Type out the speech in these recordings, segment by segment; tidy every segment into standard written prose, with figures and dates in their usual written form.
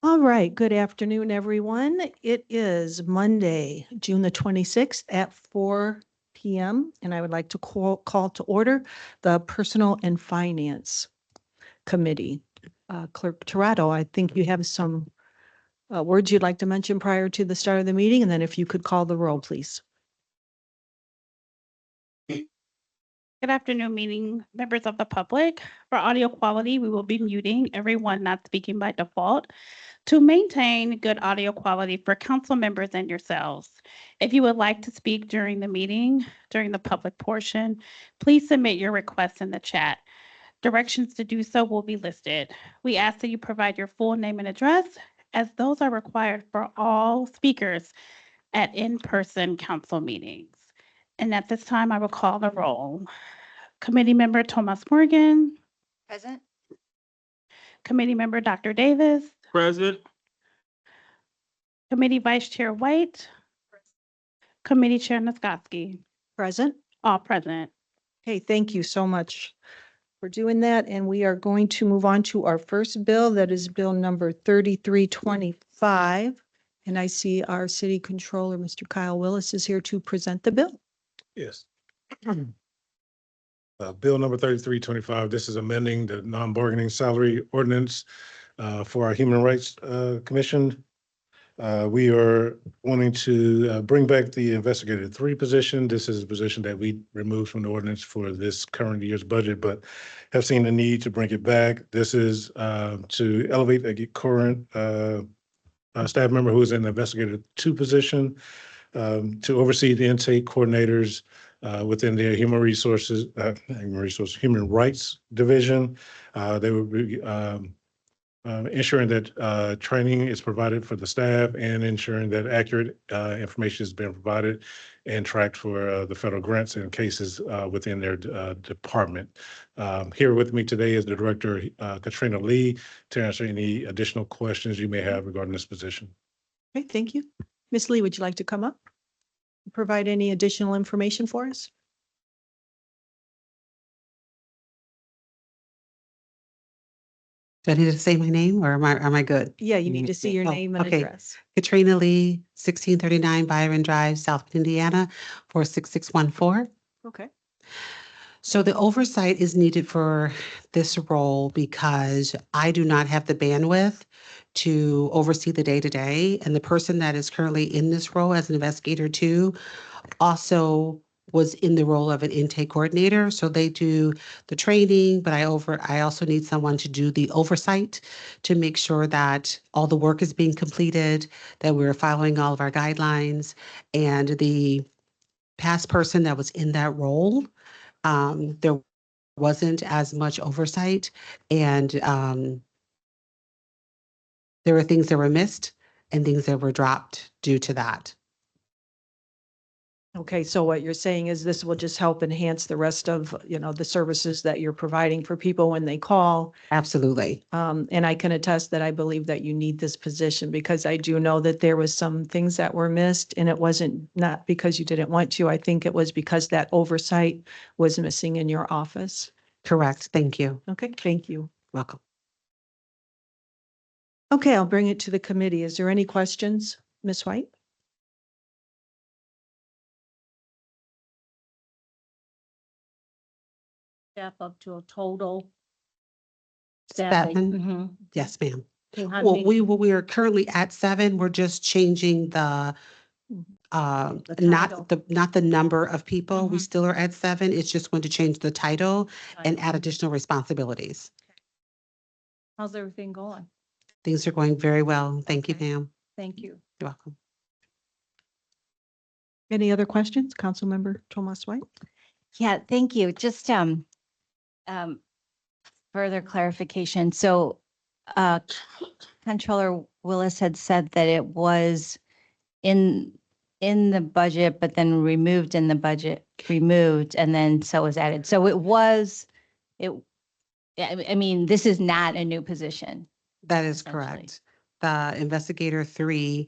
All right, good afternoon, everyone. It is Monday, June the 26th at 4 p.m. And I would like to call to order the Personal and Finance Committee. Clerk Torado, I think you have some words you'd like to mention prior to the start of the meeting, and then if you could call the roll, please. Good afternoon, meeting members of the public. For audio quality, we will be muting everyone not speaking by default to maintain good audio quality for council members and yourselves. If you would like to speak during the meeting, during the public portion, please submit your requests in the chat. Directions to do so will be listed. We ask that you provide your full name and address, as those are required for all speakers at in-person council meetings. And at this time, I will call the roll. Committee member Thomas Morgan, Present. committee member Dr. Davis, Present. committee vice chair White, committee chair Noskoski, Present. all present. Okay, thank you so much for doing that. And we are going to move on to our first bill. That is bill number 3325. And I see our city controller, Mr. Kyle Willis, is here to present the bill. Yes. Bill number 3325, this is amending the non-bargaining salary ordinance for our Human Rights Commission. We are wanting to bring back the investigator 3 position. This is a position that we removed from the ordinance for this current year's budget, but have seen the need to bring it back. This is to elevate a current staff member who is in the investigator 2 position to oversee the intake coordinators within the Human Rights Division. They will be ensuring that training is provided for the staff and ensuring that accurate information is being provided and tracked for the federal grants and cases within their department. Here with me today is the Director, Katrina Lee, to answer any additional questions you may have regarding this position. Okay, thank you. Ms. Lee, would you like to come up? Provide any additional information for us? Do I need to say my name or am I good? Yeah, you need to see your Oh, name and okay. address. Katrina Lee, 1639 Byron Drive, South Indiana, 46614. Okay. So the oversight is needed for this role because I do not have the bandwidth to oversee the day-to-day. And the person that is currently in this role as an investigator 2 also was in the role of an intake coordinator. So they do the training, but I also need someone to do the oversight to make sure that all the work is being completed, that we're following all of our guidelines. And the past person that was in that role, there wasn't as much oversight, and there were things that were missed and things that were dropped due to that. Okay, so what you're saying is this will just help enhance the rest of, the services that you're providing for people when they call. Absolutely. And I can attest that I believe that you need this position because I do know that there was some things that were missed and it wasn't not because you didn't want to. I think it was because that oversight was missing in your office. Correct. Thank you. Okay, thank you. Welcome. Okay, I'll bring it to the committee. Is there any questions, Ms. White? Staff up to a total. 7. Mhm. Yes, ma'am. Okay, how Well, many- we are currently at 7. We're just changing the title. not the number of people. We Mhm. still are at 7. It's just going to change the title and title. add additional responsibilities. How's everything going? Things are going very well. Thank you, Okay. ma'am. Thank you. You're welcome. Any other questions? Councilmember Thomas White? Yeah, thank you. Just further clarification. So Controller Willis had said that it was in the budget, but then removed in the budget, and then so was added. So I mean, this is not a new position. That is essentially. correct. The investigator 3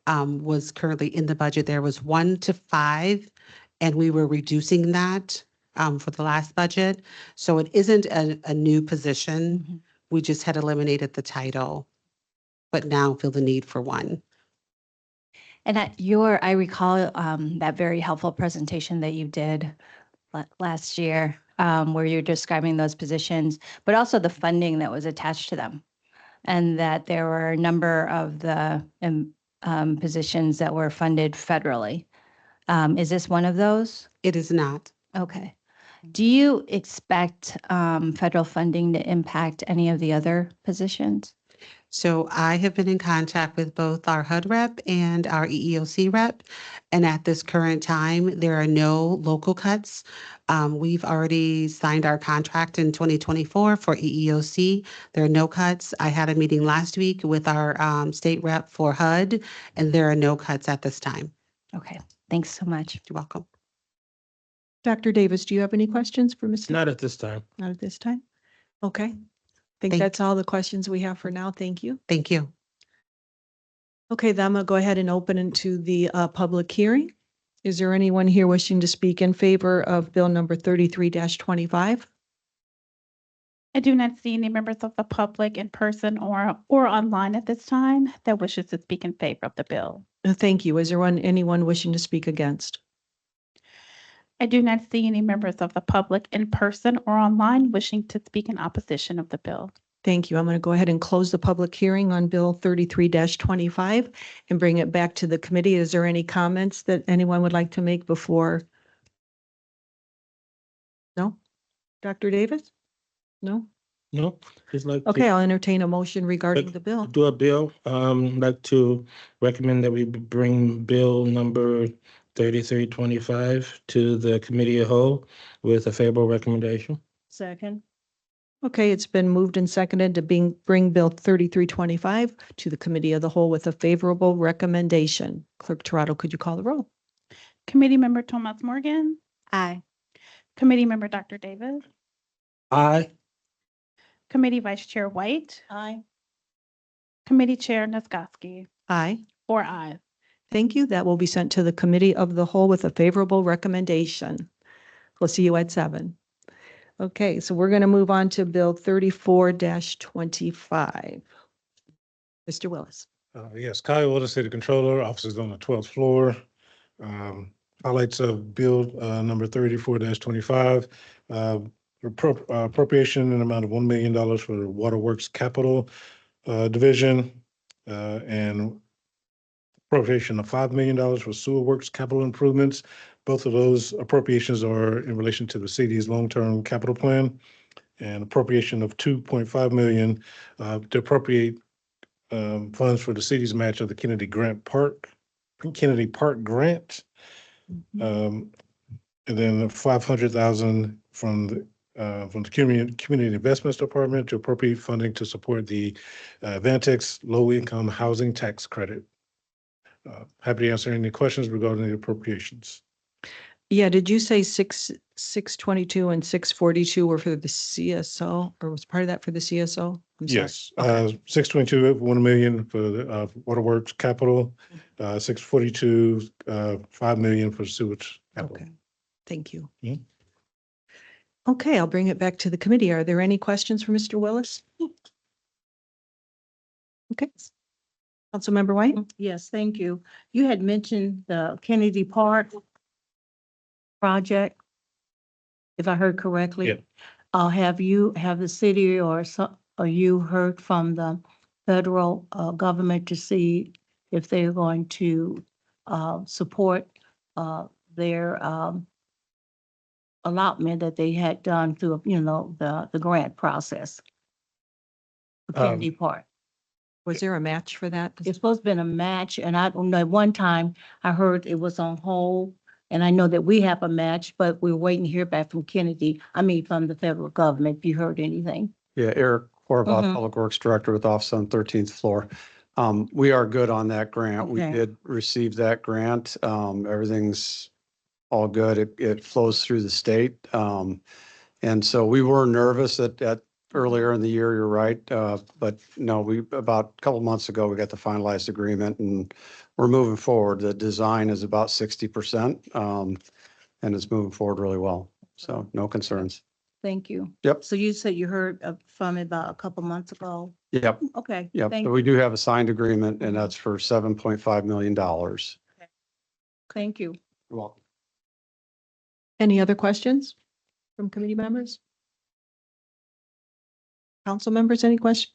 was currently in the budget. There was 1 to 5, and we were reducing that for the last budget. So it isn't a new position. Mhm. We just had eliminated the title. but now feel the need for one. And I recall that very helpful presentation that you did last year, where you're describing those positions, but also the funding that was attached to them. And that there were a number of the positions that were funded federally. Is this one of those? It is not. Okay. Do you expect federal funding to impact any of the other positions? So I have been in contact with both our HUD rep and our EEOC rep. And at this current time, there are no local cuts. We've already signed our contract in 2024 for EEOC. There are no cuts. I had a meeting last week with our state rep for HUD, and there are no cuts at this time. Okay, thanks so much. You're welcome. Dr. Davis, do you have any questions for Mr.? Not at this time. Not at this time? Okay. I think Thank- that's all the questions we have for now. Thank you. Thank you. Okay, then I'm gonna go ahead and open into the public hearing. Is there anyone here wishing to speak in favor of Bill number 33-25? I do not see any members of the public in person or online at this time that wishes to speak in favor of the bill. Thank you. Is there anyone wishing to speak against? I do not see any members of the public in person or online wishing to speak in opposition of the bill. Thank you. I'm going to go ahead and close the public hearing on Bill 33-25 and bring it back to the committee. Is there any comments that anyone would like to make before? No? Dr. Davis? No? No, just like Okay, to I'll entertain a motion regarding the bill. do a bill. Like to recommend that we bring bill number 3325 to the committee of whole with a favorable recommendation. Second. Okay, it's been moved and seconded to bring Bill 3325 to the committee of the whole with a favorable recommendation. Clerk Toronto, could you call the roll? Committee Member Thomas Morgan, Aye. Committee Member Dr. Davis, Aye. Committee Vice Chair White, Aye. Committee Chair Niskoski. Aye. 4 ayes. Thank you. That will be sent to the committee of the whole with a favorable recommendation. We'll see you at 7. Okay, so we're going to move on to Bill 34-25. Mr. Willis. Yes, Kyle Willis, City Controller, offices on the 12th floor. Highlights of Bill number 34-25. Appropriation in an amount of $1 million for the Waterworks Capital Division and appropriation of $5 million for Sewer Works capital improvements. Both of those appropriations are in relation to the city's long-term capital plan, and appropriation of $2.5 million to appropriate funds for the city's match of the Kennedy Park grant. And then $500,000 from the Community Investments Department to appropriate funding to support the Vantex low-income housing tax credit. Happy to answer any questions regarding the appropriations. Yeah, did you say 622 and 642 were for the CSO, or was part of that for the CSO? I'm sorry. Yes, 622, $1 million for the Waterworks capital, 642, $5 million for sewage capital. Okay, thank you. Yeah. Okay, I'll bring it back to the committee. Are there any questions for Mr. Willis? Okay. Councilmember White? Yes, thank you. You had mentioned the Kennedy Park project, if I heard correctly. Yeah. Have the city or you heard from the federal government to see if they're going to support their allotment that they had done through, the grant process? For Kennedy Park. Was there a match for that? It's supposed to have been a match, and I don't know, at one time I heard it was on hold. And I know that we have a match, but we're waiting to hear back from from the federal government. If you heard anything? Yeah, Eric Horvath, Mhm. Public Works Director with Office on 13th floor. We are good on that grant. We Okay. did receive that grant. Everything's all good. It flows through the state. And so we were nervous at earlier in the year, you're right. But no, about a couple months ago, we got the finalized agreement and we're moving forward. The design is about 60%, and it's moving forward really well. So no concerns. Thank you. Yep. So you said you heard from it about a couple months ago? Yep, Okay. yep. Thank So we you. do have a signed agreement and that's for $7.5 million. Thank you. You're welcome. Any other questions from committee members? Council members, any questions?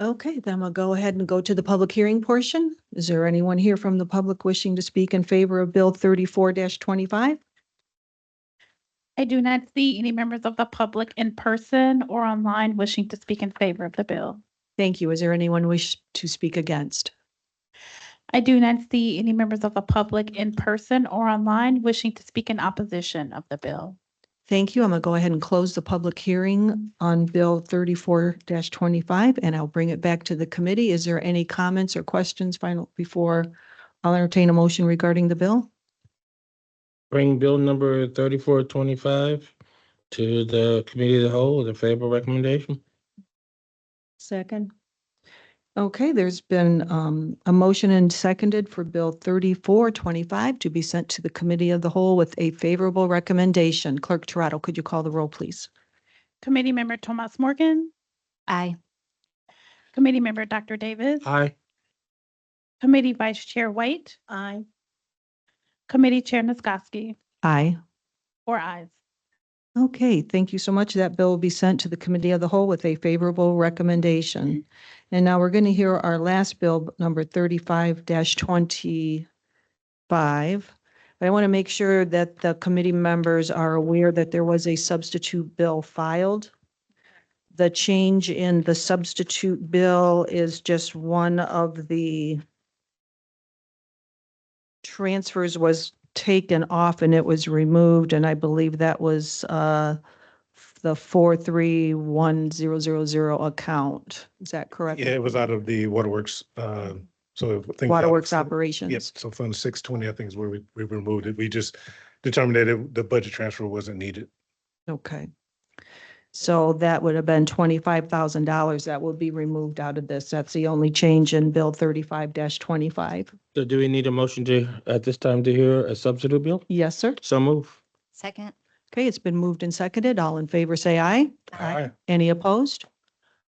Okay, then we'll go ahead and go to the public hearing portion. Is there anyone here from the public wishing to speak in favor of Bill 34-25? I do not see any members of the public in person or online wishing to speak in favor of the bill. Thank you. Is there anyone wish to speak against? I do not see any members of the public in person or online wishing to speak in opposition of the bill. Thank you. I'm going to go ahead and close the public hearing on Bill 34-25, and I'll bring it back to the committee. Is there any comments or questions before I'll entertain a motion regarding the bill? Bring bill number 3425 to the committee of the whole with a favorable recommendation. Second. Okay, there's been a motion and seconded for Bill 34-25 to be sent to the committee of the whole with a favorable recommendation. Clerk Toronto, could you call the roll, please? Committee Member Thomas Morgan, Aye. Committee Member Dr. Davis, Aye. Committee Vice Chair White, Aye. Committee Chair Niskoski, Aye. 4 ayes. Okay, thank you so much. That bill will be sent to the committee of the whole with a favorable recommendation. And now we're going to hear our last bill, number 35-25. But I want to make sure that the committee members are aware that there was a substitute bill filed. The change in the substitute bill is just one of the transfers was taken off and it was removed, and I believe that was the 431000 account. Is that correct? Yeah, it was out of the waterworks, so I think. Waterworks Yep, operations. so Fund 620, I think is where we removed it. We just determined that the budget transfer wasn't needed. Okay. So that would have been $25,000 that will be removed out of this. That's the only change in Bill 35-25. So do we need a motion at this time to hear a substitute bill? Yes, sir. So move. Second. Okay, it's been moved and seconded. All in favor, say aye. Aye. Any opposed?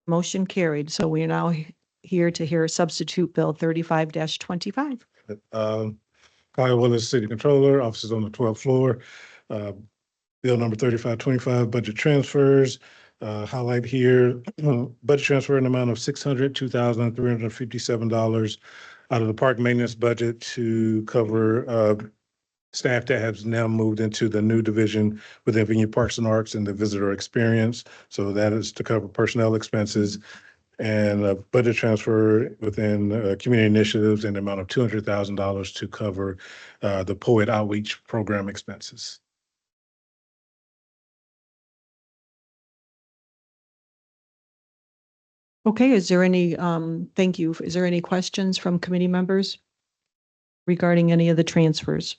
Motion carried. So we are now here to hear substitute Bill 35-25. Kyle Willis, City Controller, offices on the 12th floor. Bill number 3525, budget transfers. Highlight here, budget transfer in the amount of $602,357 out of the park maintenance budget to cover staff that has now moved into the new division within Virginia Parks and Arts and the visitor experience. So that is to cover personnel expenses, and a budget transfer within community initiatives in the amount of $200,000 to cover the poet outreach program expenses. Okay, is there any, thank you. Is there any questions from committee members regarding any of the transfers?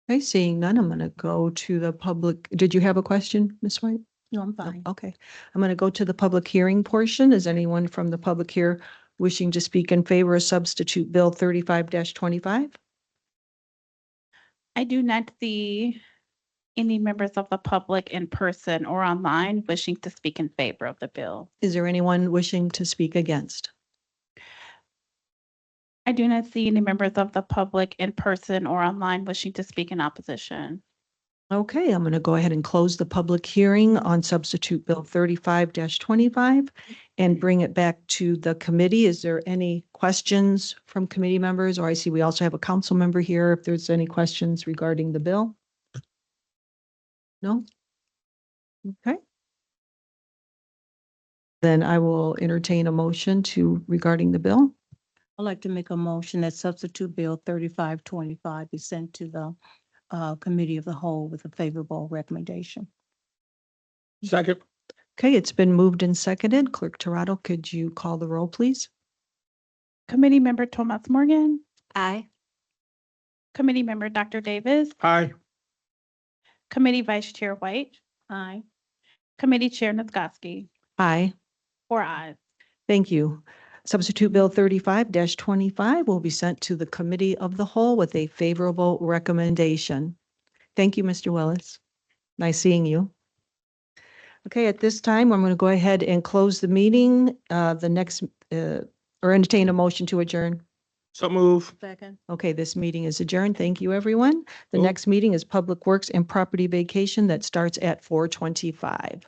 Okay, seeing none, I'm going to go to the public. Did you have a question, Ms. White? No, I'm No, fine. okay. I'm going to go to the public hearing portion. Is anyone from the public here wishing to speak in favor of substitute Bill 35-25? I do not see any members of the public in person or online wishing to speak in favor of the bill. Is there anyone wishing to speak against? I do not see any members of the public in person or online wishing to speak in opposition. Okay, I'm going to go ahead and close the public hearing on substitute Bill 35-25 and bring it back to the committee. Is there any questions from committee members? Or I see we also have a council member here. If there's any questions regarding the bill? No? Okay. Then I will entertain a motion regarding the bill. I'd like to make a motion that substitute Bill 3525 be sent to the committee of the whole with a favorable recommendation. Second. Okay, it's been moved and seconded. Clerk Toronto, could you call the roll, please? Committee Member Thomas Morgan, Aye. Committee Member Dr. Davis, Aye. Committee Vice Chair White, Aye. Committee Chair Niskoski, Aye. 4 ayes. Thank you. Substitute Bill 35-25 will be sent to the Committee of the Whole with a favorable recommendation. Thank you, Mr. Willis. Nice seeing you. Okay, at this time, I'm going to go ahead and close the meeting, or entertain a motion to adjourn. So move. Second. Okay, this meeting is adjourned. Thank you, everyone. The Oh. next meeting is Public Works and Property Vacation that starts at 4:25.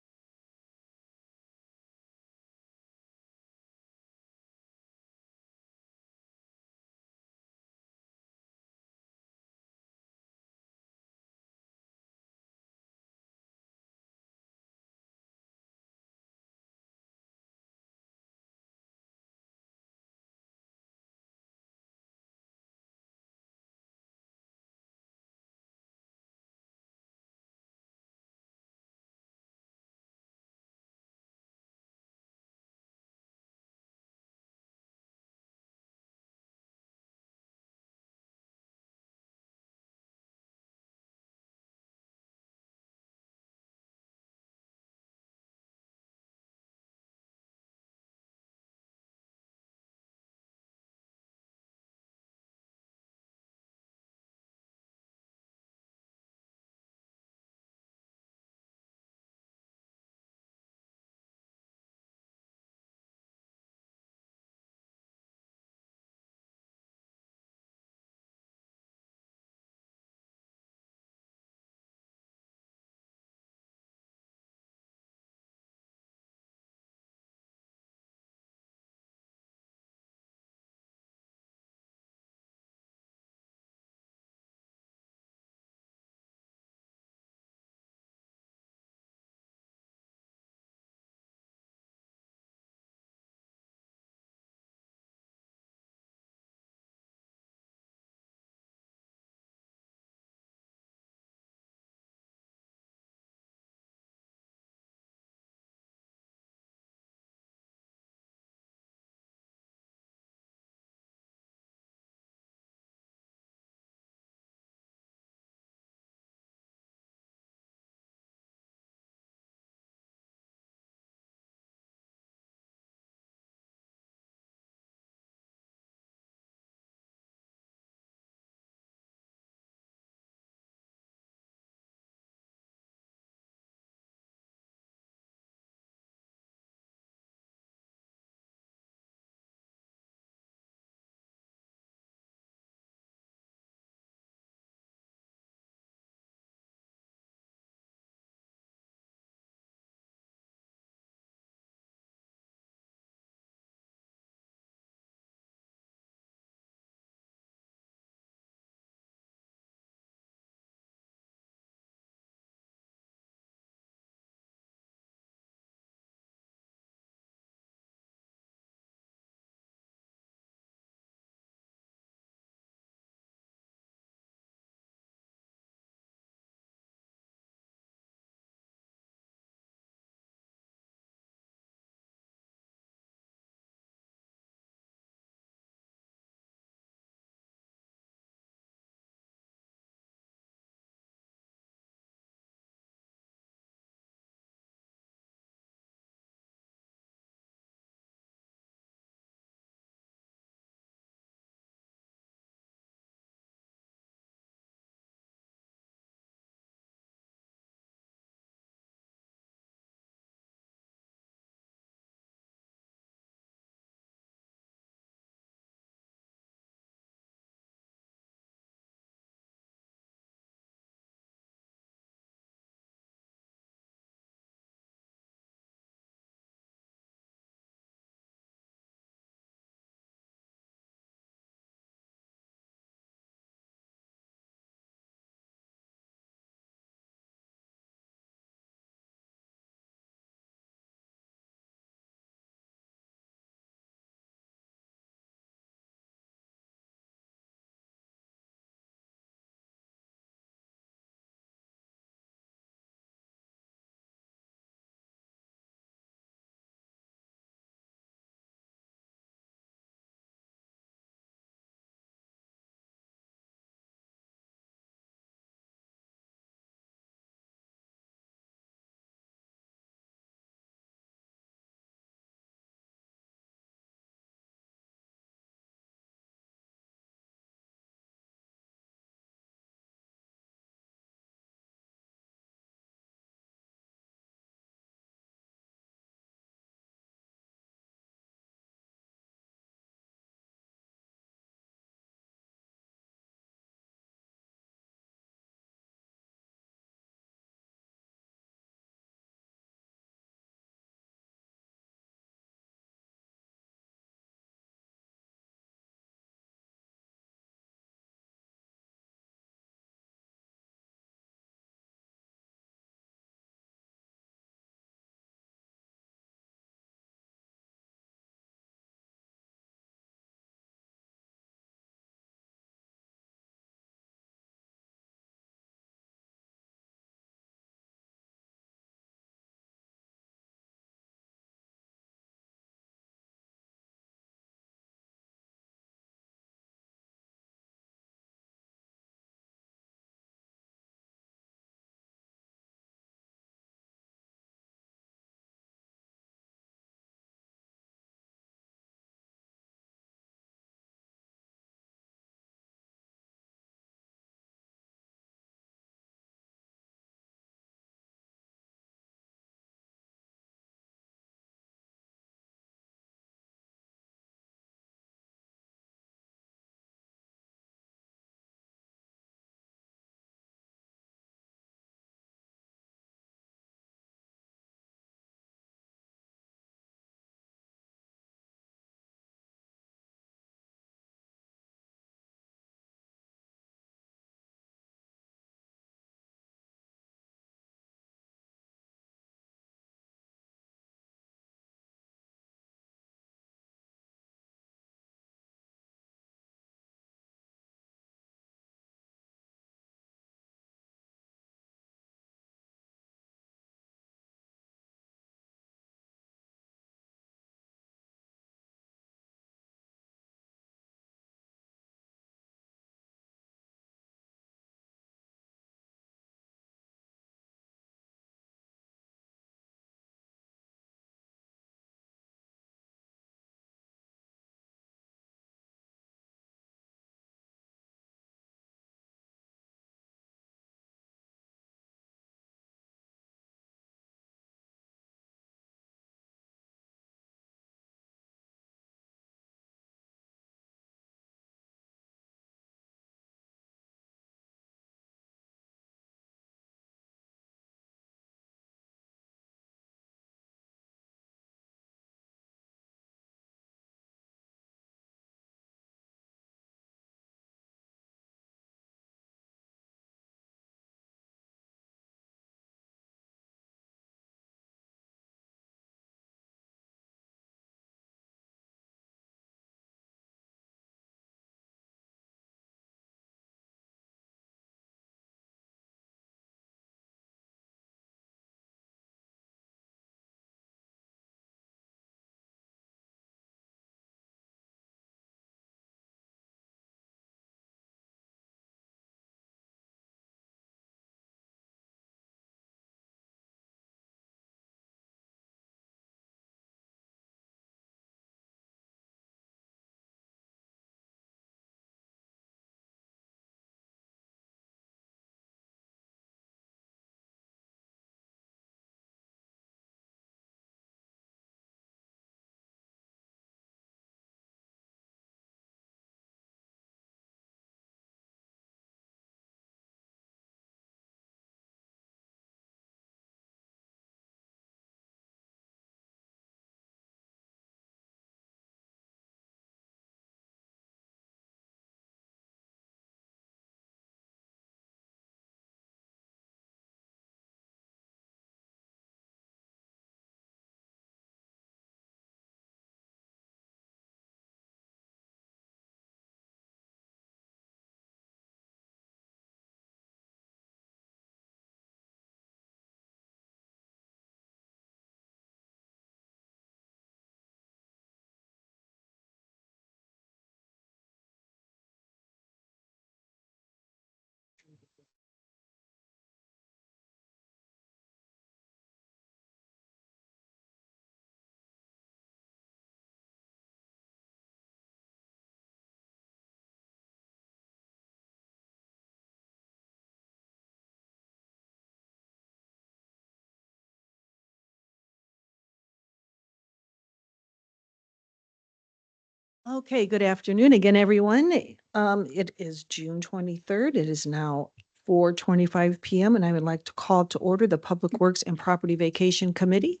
Okay, good afternoon again, everyone. It is June 23rd. It is now 4:25 PM, and I would like to call to order the Public Works and Property Vacation Committee.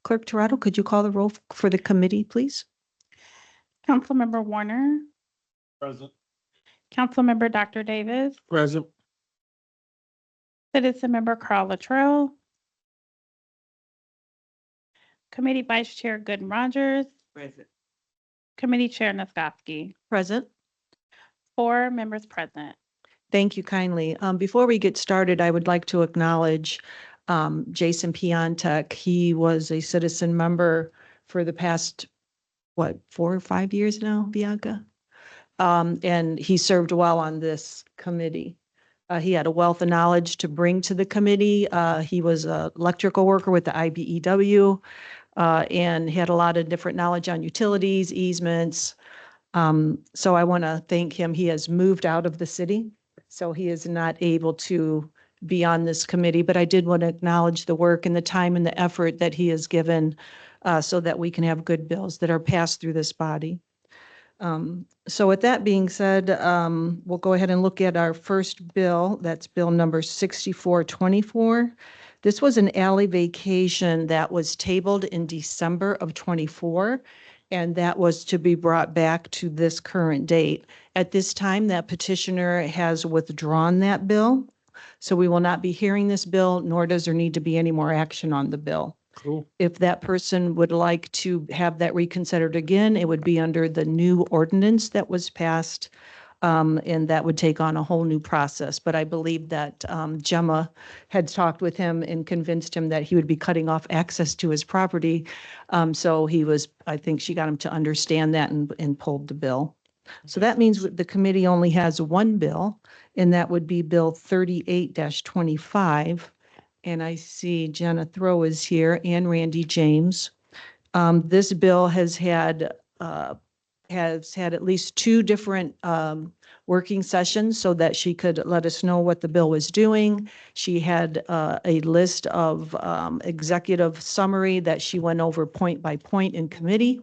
Clerk Toronto, could you call the roll for the committee, please? Councilmember Warner, Present. Councilmember Dr. Davis, Present. Citizen Member Carl Latrell, Committee Vice Chair Gooden Rogers, Present. Committee Chair Nisgowsky. Present. 4 members present. Thank you kindly. Before we get started, I would like to acknowledge Jason Piontek. He was a citizen member for the past, 4 or 5 years now, Bianca? And he served well on this committee. He had a wealth of knowledge to bring to the committee. He was an electrical worker with the IBEW, and he had a lot of different knowledge on utilities, easements. So I want to thank him. He has moved out of the city, so he is not able to be on this committee, but I did want to acknowledge the work and the time and the effort that he has given so that we can have good bills that are passed through this body. So with that being said, we'll go ahead and look at our first bill. That's bill number 6424. This was an alley vacation that was tabled in December of 24, and that was to be brought back to this current date. At this time, that petitioner has withdrawn that bill, so we will not be hearing this bill, nor does there need to be any more action on the bill. Cool. If that person would like to have that reconsidered again, it would be under the new ordinance that was passed, and that would take on a whole new process. But I believe that Gemma had talked with him and convinced him that he would be cutting off access to his property. So I think she got him to understand that and pulled the bill. So that means the committee only has one bill, and that would be Bill 38-25. And I see Jenna Throw is here and Randy James. This bill has had at least 2 different working sessions so that she could let us know what the bill was doing. She had a list of executive summary that she went over point by point in committee.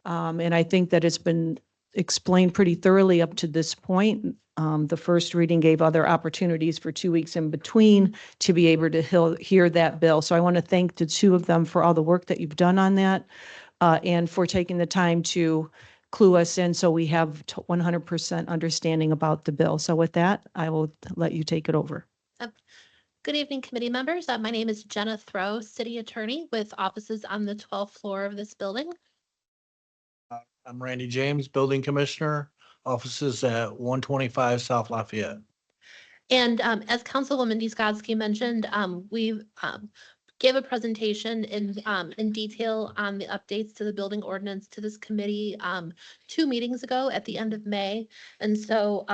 And I think that it's been explained pretty thoroughly up to this point. The first reading gave other opportunities for 2 weeks in between to be able to hear that bill. So I want to thank the 2 of them for all the work that you've done on that, and for taking the time to clue us in so we have 100% understanding about the bill. So with that, I will let you take it over. Good evening, committee members. My name is Jenna Throw, City Attorney with offices on the 12th floor of this building. I'm Randy James, Building Commissioner, offices at 125 South Lafayette. And as Councilwoman Nisgowsky mentioned, we gave a presentation in detail on the updates to the building ordinance to this committee 2 meetings ago at the end of May. And so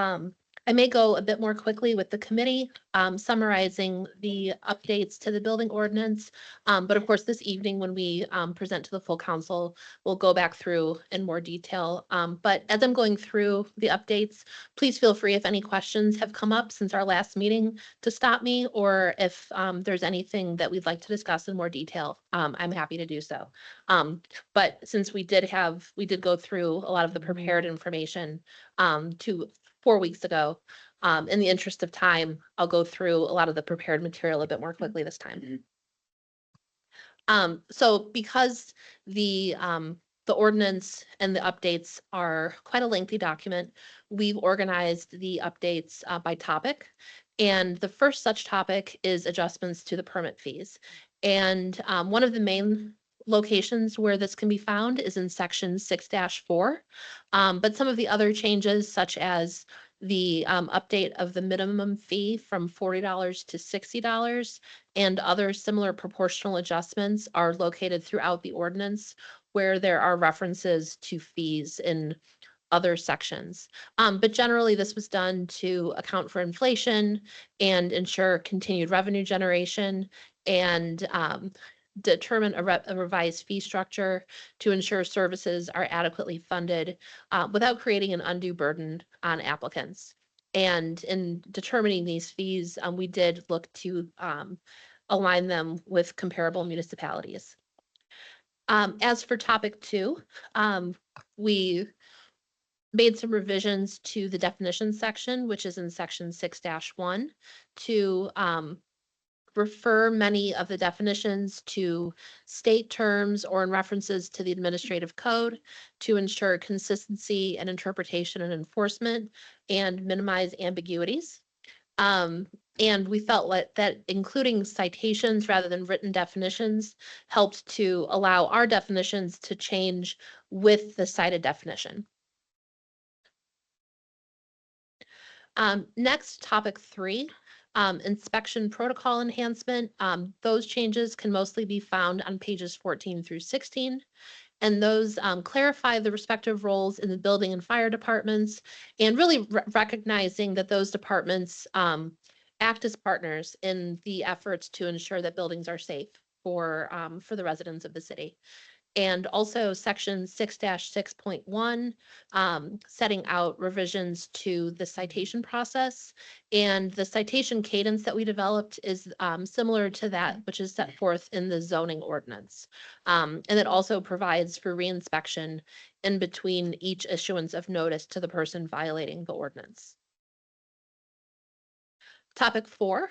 I may go a bit more quickly with the committee, summarizing the updates to the building ordinance. But of course, this evening when we present to the full council, we'll go back through in more detail. But as I'm going through the updates, please feel free if any questions have come up since our last meeting to stop me, or if there's anything that we'd like to discuss in more detail, I'm happy to do so. But since we did go through a lot of the prepared information 4 weeks ago. In the interest of time, I'll go through a lot of the prepared material a bit more quickly this time. So because the ordinance and the updates are quite a lengthy document, we've organized the updates by topic. And the first such topic is adjustments to the permit fees. And one of the main locations where this can be found is in section 6-4. But some of the other changes, such as the update of the minimum fee from $40 to $60 and other similar proportional adjustments, are located throughout the ordinance, where there are references to fees in other sections. But generally, this was done to account for inflation and ensure continued revenue generation, and determine a revised fee structure to ensure services are adequately funded without creating an undue burden on applicants. And in determining these fees, we did look to align them with comparable municipalities. As for topic 2, we made some revisions to the definition section, which is in section 6-1, to refer many of the definitions to state terms or in references to the administrative code to ensure consistency and interpretation and enforcement and minimize ambiguities. And we felt like that including citations rather than written definitions helped to allow our definitions to change with the cited definition. Next, topic 3, inspection protocol enhancement. Those changes can mostly be found on pages 14 through 16. And those clarify the respective roles in the building and fire departments, and really recognizing that those departments act as partners in the efforts to ensure that buildings are safe for the residents of the city. And also section 6-6.1, setting out revisions to the citation process. And the citation cadence that we developed is similar to that which is set forth in the zoning ordinance. And it also provides for reinspection in between each issuance of notice to the person violating the ordinance. Topic 4,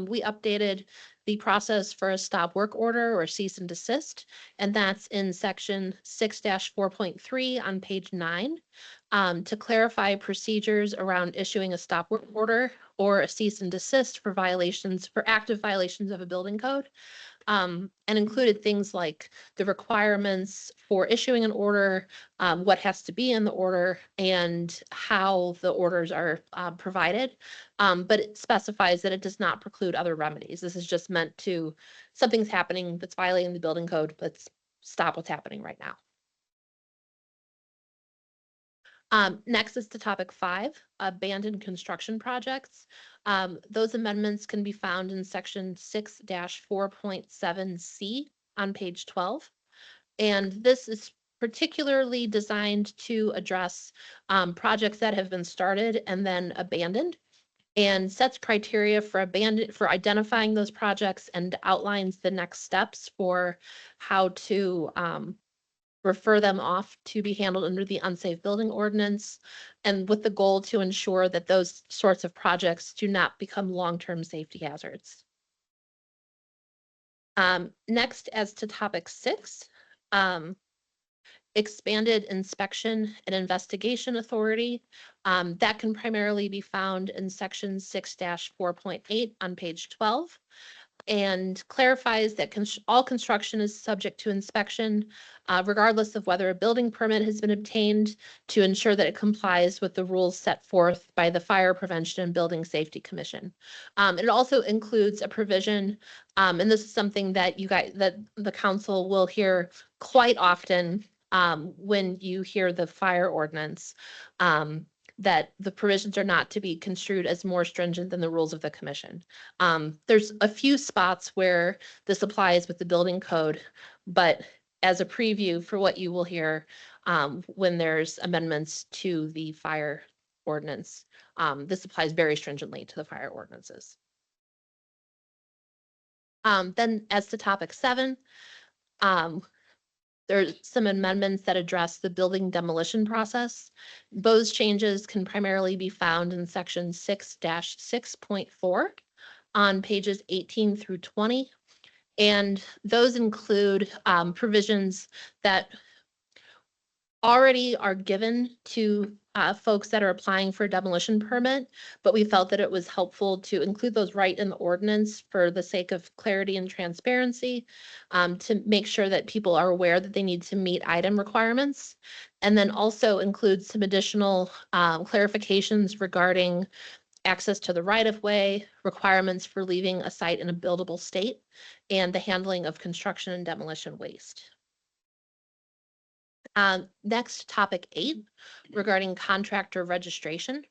we updated the process for a stop work order or cease and desist, and that's in section 6-4.3 on page 9, to clarify procedures around issuing a stop work order or a cease and desist for active violations of a building code. And included things like the requirements for issuing an order, what has to be in the order, and how the orders are provided. But it specifies that it does not preclude other remedies. This is just meant to, something's happening that's violating the building code, let's stop what's happening right now. Next is to topic 5, abandoned construction projects. Those amendments can be found in section 6-4.7C on page 12. And this is particularly designed to address projects that have been started and then abandoned, and sets criteria for identifying those projects and outlines the next steps for how to refer them off to be handled under the unsafe building ordinance, and with the goal to ensure that those sorts of projects do not become long-term safety hazards. Next, as to topic 6, expanded inspection and investigation authority. That can primarily be found in section 6-4.8 on page 12. And clarifies that all construction is subject to inspection, regardless of whether a building permit has been obtained, to ensure that it complies with the rules set forth by the Fire Prevention and Building Safety Commission. It also includes a provision, and this is something that that the council will hear quite often when you hear the fire ordinance, that the provisions are not to be construed as more stringent than the rules of the commission. There's a few spots where this applies with the building code, but as a preview for what you will hear when there's amendments to the fire ordinance, this applies very stringently to the fire ordinances. Then as to topic 7, there's some amendments that address the building demolition process. Those changes can primarily be found in section 6-6.4 on pages 18 through 20. And those include provisions that already are given to folks that are applying for a demolition permit, but we felt that it was helpful to include those right in the ordinance for the sake of clarity and transparency, to make sure that people are aware that they need to meet item requirements. And then also include some additional clarifications regarding access to the right-of-way, requirements for leaving a site in a buildable state, and the handling of construction and demolition waste. Next, topic 8, regarding contractor registration.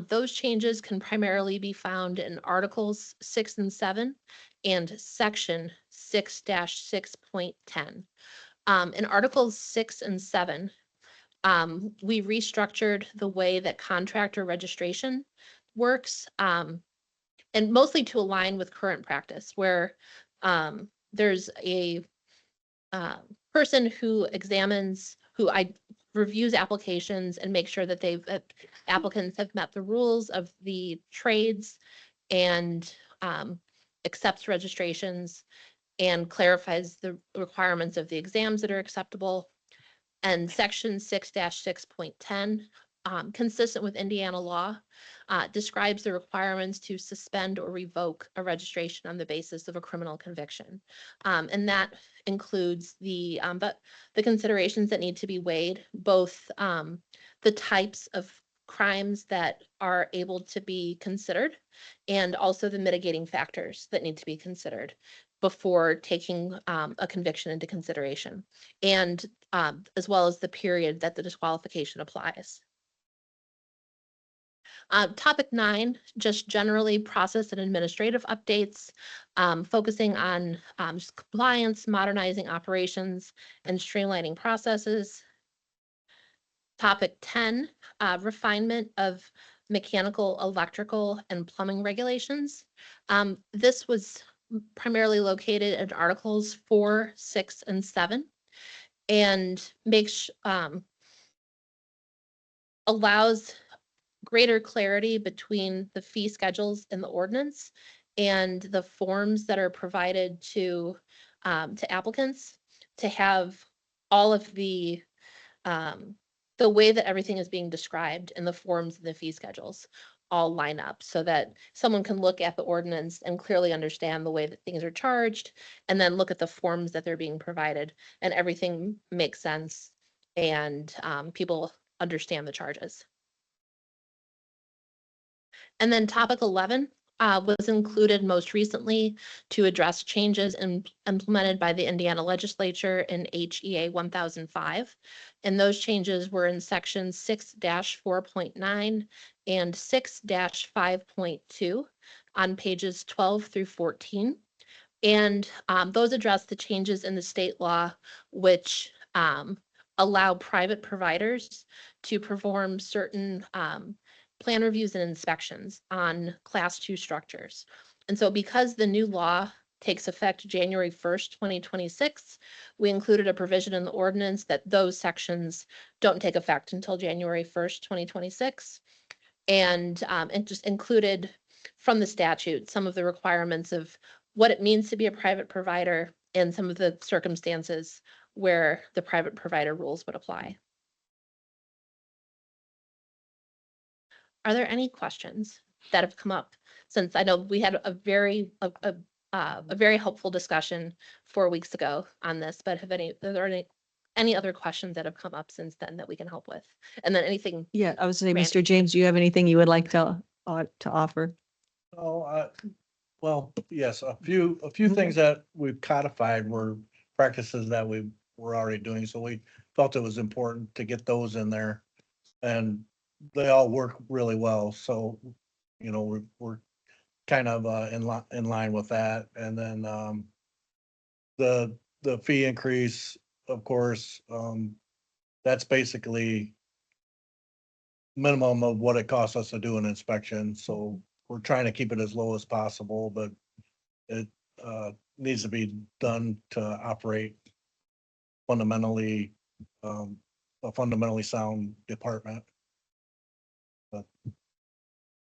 Those changes can primarily be found in Articles 6 and 7 and Section 6-6.10. In Articles 6 and 7, we restructured the way that contractor registration works, and mostly to align with current practice, where there's a person who reviews applications and makes sure that applicants have met the rules of the trades and accepts registrations and clarifies the requirements of the exams that are acceptable. And section 6-6.10, consistent with Indiana law, describes the requirements to suspend or revoke a registration on the basis of a criminal conviction. And that includes the considerations that need to be weighed, both the types of crimes that are able to be considered and also the mitigating factors that need to be considered before taking a conviction into consideration, and as well as the period that the disqualification applies. Topic 9, just generally process and administrative updates, focusing on just compliance, modernizing operations, and streamlining processes. Topic 10, refinement of mechanical, electrical, and plumbing regulations. This was primarily located in Articles 4, 6, and 7, and allows greater clarity between the fee schedules in the ordinance and the forms that are provided to applicants, to have all of the way that everything is being described in the forms and the fee schedules all line up, so that someone can look at the ordinance and clearly understand the way that things are charged, and then look at the forms that they're being provided, and everything makes sense, and people understand the charges. And then topic 11 was included most recently to address changes implemented by the Indiana legislature in HEA 1005. And those changes were in section 6-4.9 and 6-5.2 on pages 12 through 14. And those address the changes in the state law, which allow private providers to perform certain plan reviews and inspections on Class 2 structures. And so because the new law takes effect January 1st, 2026, we included a provision in the ordinance that those sections don't take effect until January 1st, 2026. And it just included from the statute some of the requirements of what it means to be a private provider and some of the circumstances where the private provider rules would apply. Are there any questions that have come up? Since I know we had a very helpful discussion 4 weeks ago on this, but are there any other questions that have come up since then that we can help with? And then anything? Yeah, I was saying, Randy. Mr. James, do you have anything you would like to offer? Oh, well, yes, a few things that we've codified were practices that we were already doing, so we felt it was important to get those in there. And they all work really well, so, you know, we're kind of in line with that. And then the fee increase, of course, that's basically minimum of what it costs us to do an inspection, so we're trying to keep it as low as possible, but it needs to be done to operate fundamentally, a fundamentally sound department.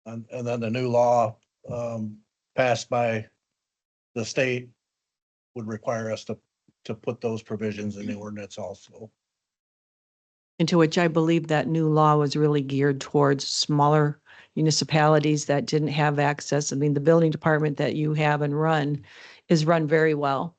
And then the new law passed by the state would require us to put those provisions in the ordinance also. Into which I believe that new law was really geared towards smaller municipalities that didn't have access. I mean, the building department that you have and run is run very well.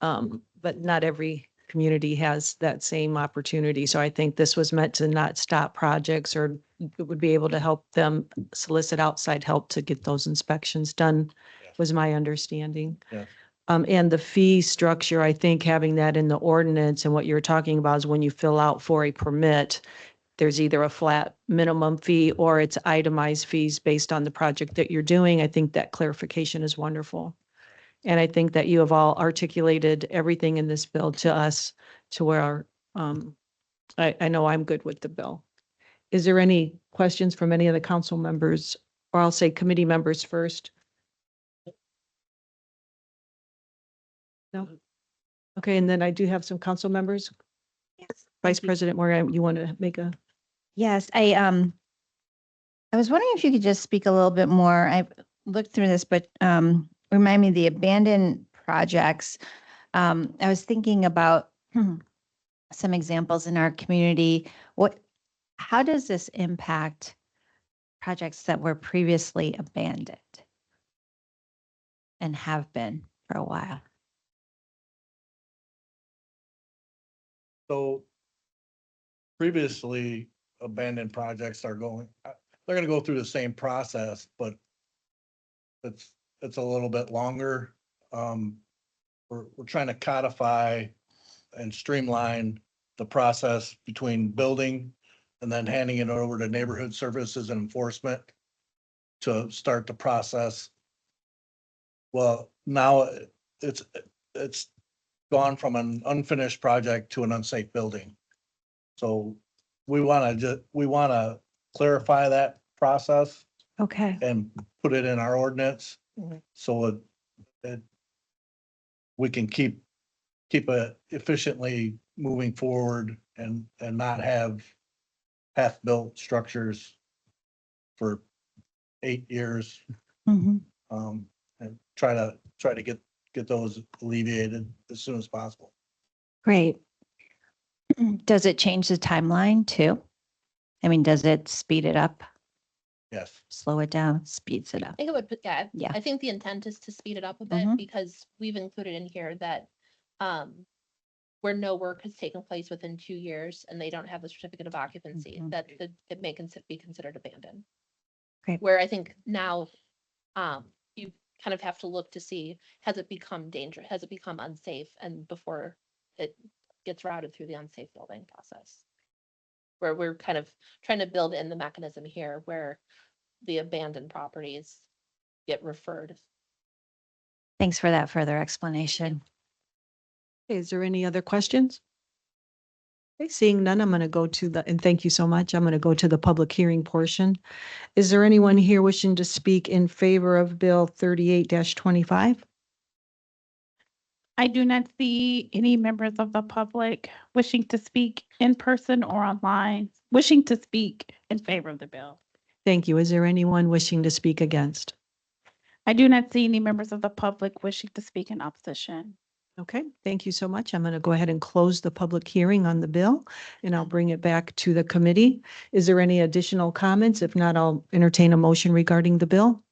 But not every community has that same opportunity. So I think this was meant to not stop projects, or it would be able to help them solicit outside help to get those inspections done, Yes. was my understanding. Yes. And the fee structure, I think having that in the ordinance, and what you're talking about is when you fill out for a permit, there's either a flat minimum fee or it's itemized fees based on the project that you're doing. I think that clarification is wonderful. And I think that you have all articulated everything in this bill to us to where I know I'm good with the bill. Is there any questions from any of the council members, or I'll say committee members first? No? Okay, and then I do have some council members. Yes. Vice you. President Morgan, you want to make a, Yes, I was wondering if you could just speak a little bit more. I've looked through this, but remind me the abandoned projects. I was thinking about some examples in our community. How does this impact projects that were previously abandoned and have been for a while? So previously abandoned projects are going, they're gonna go through the same process, but it's a little bit longer. We're trying to codify and streamline the process between building and then handing it over to neighborhood services and enforcement to start the process. Well, now it's gone from an unfinished project to an unsafe building. So we wanna clarify that process Okay. and put it in our ordinance. Mhm. So we can keep it efficiently moving forward and not have half-built structures for 8 years. Mhm. And try to get those alleviated as soon as possible. Great. Does it change the timeline too? I mean, does it speed it up, Yes. slow it down, speeds it I up? think it would, yeah. Yeah. I think the intent is to speed it up a bit Mhm. because we've included in here that where no work has taken place within 2 years and they don't have the certificate of occupancy, Mhm. that it may be considered abandoned. Great. Where I think now, you kind of have to look to see, has it become dangerous? Has it become unsafe? And before it gets routed through the unsafe building process. Where we're kind of trying to build in the mechanism here where the abandoned properties get referred. Thanks for that further explanation. is there any other questions? Okay, seeing none, I'm going to go to and thank you so much. I'm going to go to the public hearing portion. Is there anyone here wishing to speak in favor of Bill 38-25? I do not see any members of the public wishing to speak in person or online, wishing to speak in favor of the bill. Thank you. Is there anyone wishing to speak against? I do not see any members of the public wishing to speak in opposition. Okay, thank you so much. I'm going to go ahead and close the public hearing on the bill, and I'll bring it back to the committee. Is there any additional comments? If not, I'll entertain a motion regarding the bill.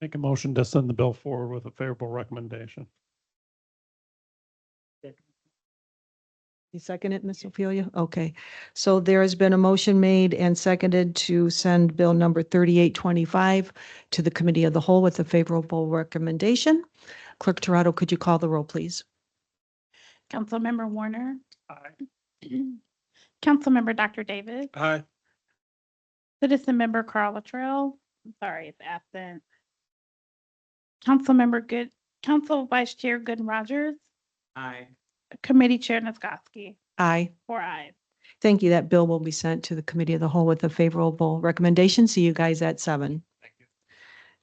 Make a motion to send the bill forward with a favorable recommendation. You second it, Ms. Ophelia? Okay. So there has been a motion made and seconded to send Bill number 3825 to the Committee of the Whole with a favorable recommendation. Clerk Toronto, could you call the roll, please? Councilmember Warner. Aye. Councilmember Dr. Davis. Aye. Citizen Member Carl Latrell. I'm sorry, it's absent. Council Vice Chair Gooden Rogers. Aye. Committee Chair Niskoski. Aye. 4 ayes. Thank you. That bill will be sent to the Committee of the Whole with a favorable recommendation. See you guys at 7. Thank you.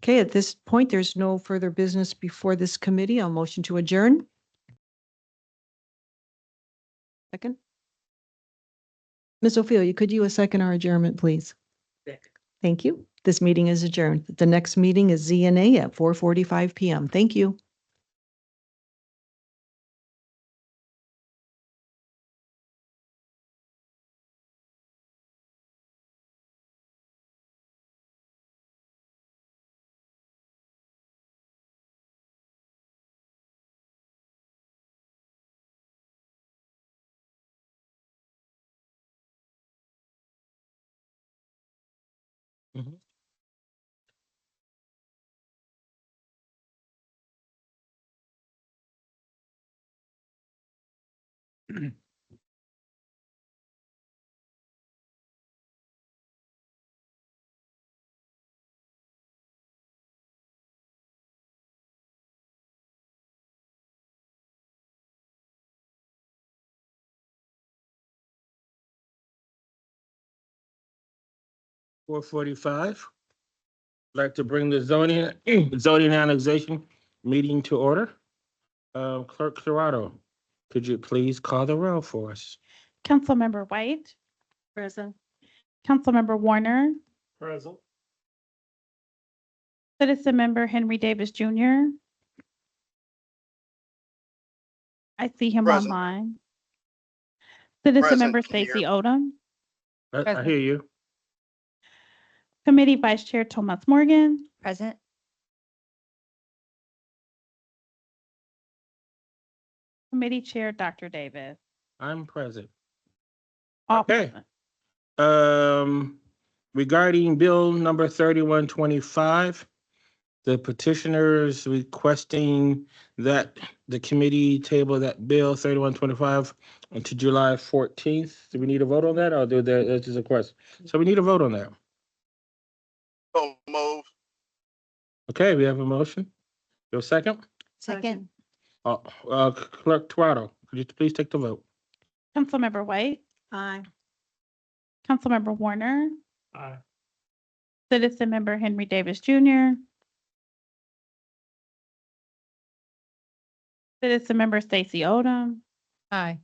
Okay, at this point, there's no further business before this committee. I'll motion to adjourn. Second. Ms. Ophelia, could you second our adjournment, please? Second. Thank you. This meeting is adjourned. The next meeting is ZNA at 4:45 PM. Thank you. Mhm. $4:45. like to bring the zoning, zoning annexation meeting to order. Clerk Toronto, could you please call the roll for us? Councilmember White, Present. Councilmember Warner, Present. Citizen Member Henry Davis Jr. I see him Present. online. Citizen Present, Member can hear. Stacy Odom, I hear you. Committee Vice Chair Thomas Morgan, Present. Committee Chair Dr. Davis. I'm present. All Okay. present. Regarding bill number 3125, the petitioners requesting that the committee table that bill 3125 to July 14th. Do we need a vote on that or that's just a question? So we need a vote on that. So move. Okay, we have a motion. Your second? Second. Clerk Toronto, could you please take the vote? Councilmember White, Aye. Councilmember Warner, Aye. Citizen Member Henry Davis Jr., Citizen Member Stacy Odom, Aye.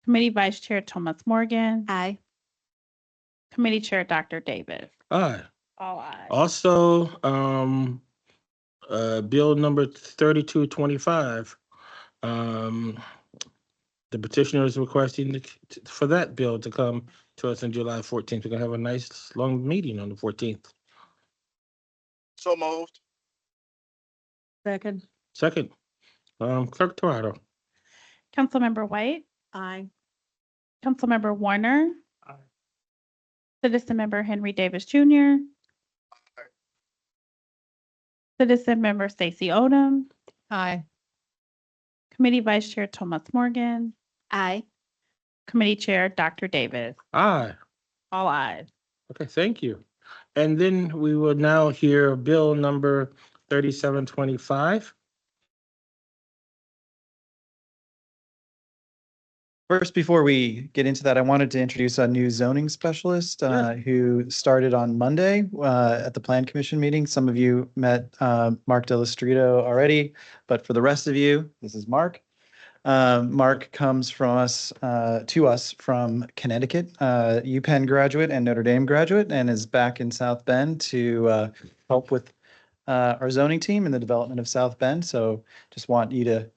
Committee Vice Chair Thomas Morgan, Aye. Committee Chair Dr. Davis. Aye. All ayes. Also, bill number 3225. The petitioner is requesting for that bill to come to us on July 14th. We're gonna have a nice long meeting on the 14th. So moved. Second. Second, Clerk Toronto. Councilmember White, Aye. Councilmember Warner, Aye. Citizen Member Henry Davis Jr., Citizen Member Stacy Odom, Aye. Committee Vice Chair Thomas Morgan, Aye. Committee Chair Dr. Davis. Aye. All ayes. Okay, thank you. And then we will now hear bill number 3725. First, before we get into that, I wanted to introduce a new zoning specialist who started on Monday at the Plan Commission meeting. Some of you met Mark Delastrito already, but for the rest of you, this is Mark. Mark comes from us to us from Connecticut, UPenn graduate and Notre Dame graduate, and is back in South Bend to help with our zoning team in the development of South Bend. So just want you to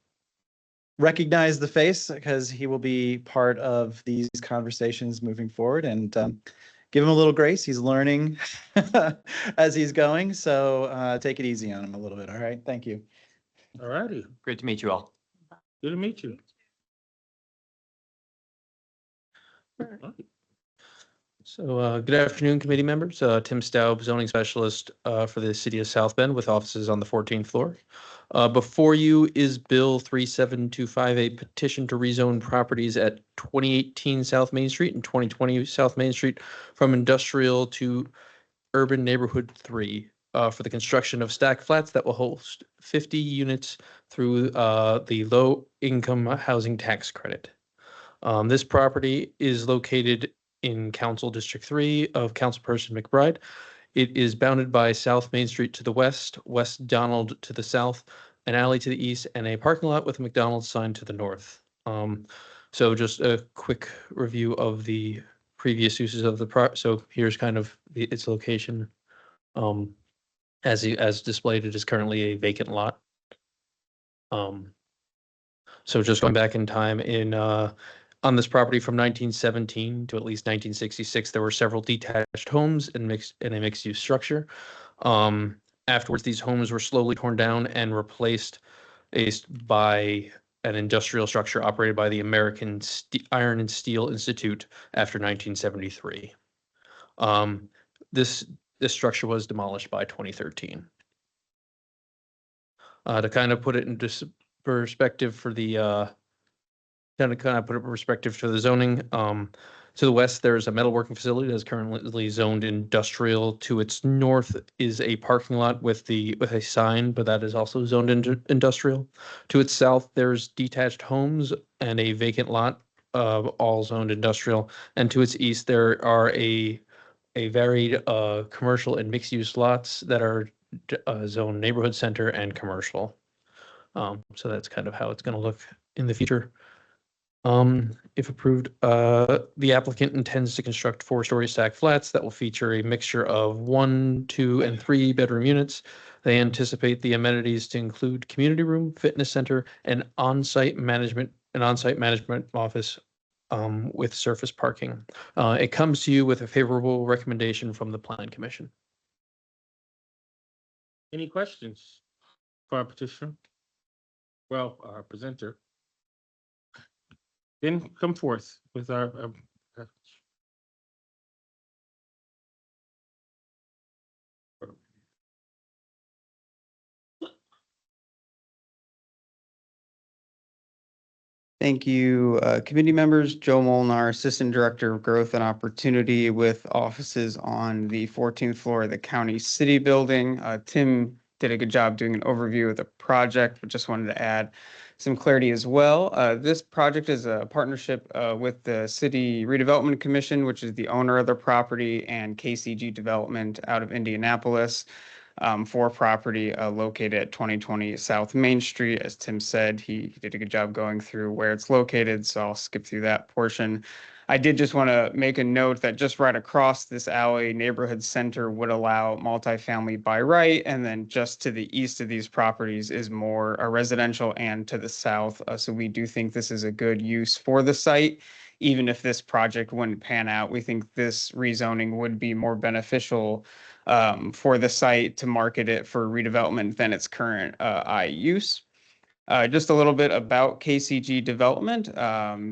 recognize the face because he will be part of these conversations moving forward, and give him a little grace. He's learning as he's going. So take it easy on him a little bit. All right. Thank you. All righty, Great to meet you all. good to meet you. So good afternoon, committee members. Tim Staub, zoning specialist for the city of South Bend with offices on the 14th floor. Before you is Bill 3725, a petition to rezone properties at 2018 South Main Street and 2020 South Main Street from industrial to urban neighborhood 3 for the construction of stack flats that will host 50 units through the low income housing tax credit. This property is located in Council District 3 of Councilperson McBride. It is bounded by South Main Street to the west, West Donald to the south, an alley to the east, and a parking lot with a McDonald's sign to the north. So just a quick review of the previous uses of the so here's kind of its location. As displayed, it is currently a vacant lot. So just going back in time on this property from 1917 to at least 1966, there were several detached homes in a mixed-use structure. Afterwards, these homes were slowly torn down and replaced by an industrial structure operated by the American Iron and Steel Institute after 1973. This structure was demolished by 2013. To kind of put it into perspective for the kind of put it in perspective to the zoning. To the west, there's a metalworking facility that is currently zoned industrial. To its north is a parking lot with a sign, but that is also zoned industrial. To its south, there's detached homes and a vacant lot, all zoned industrial. And to its east, there are a a varied commercial and mixed-use lots that are zoned neighborhood center and commercial. So that's kind of how it's going to look in the future. If approved, the applicant intends to construct 4-story stacked flats that will feature a mixture of 1, 2, and 3 bedroom units. They anticipate the amenities to include community room, fitness center, and on-site management office with surface parking. It comes to you with a favorable recommendation from the Plan Commission. Any questions for our petitioner? Well, our presenter. Then come forth with our Thank you, committee members. Joe Molnar, Assistant Director of Growth and Opportunity with offices on the 14th floor of the County City Building. Tim did a good job doing an overview of the project, but just wanted to add some clarity as well. This project is a partnership with the City Redevelopment Commission, which is the owner of the property, and KCG Development out of Indianapolis. For property located at 2020 South Main Street. As Tim said, he did a good job going through where it's located, so I'll skip through that portion. I did just want to make a note that just right across this alley, Neighborhood Center would allow multifamily by right, and then just to the east of these properties is more residential, and to the south. So we do think this is a good use for the site. Even if this project wouldn't pan out, we think this rezoning would be more beneficial for the site to market it for redevelopment than its current I use. Just a little bit about KCG Development.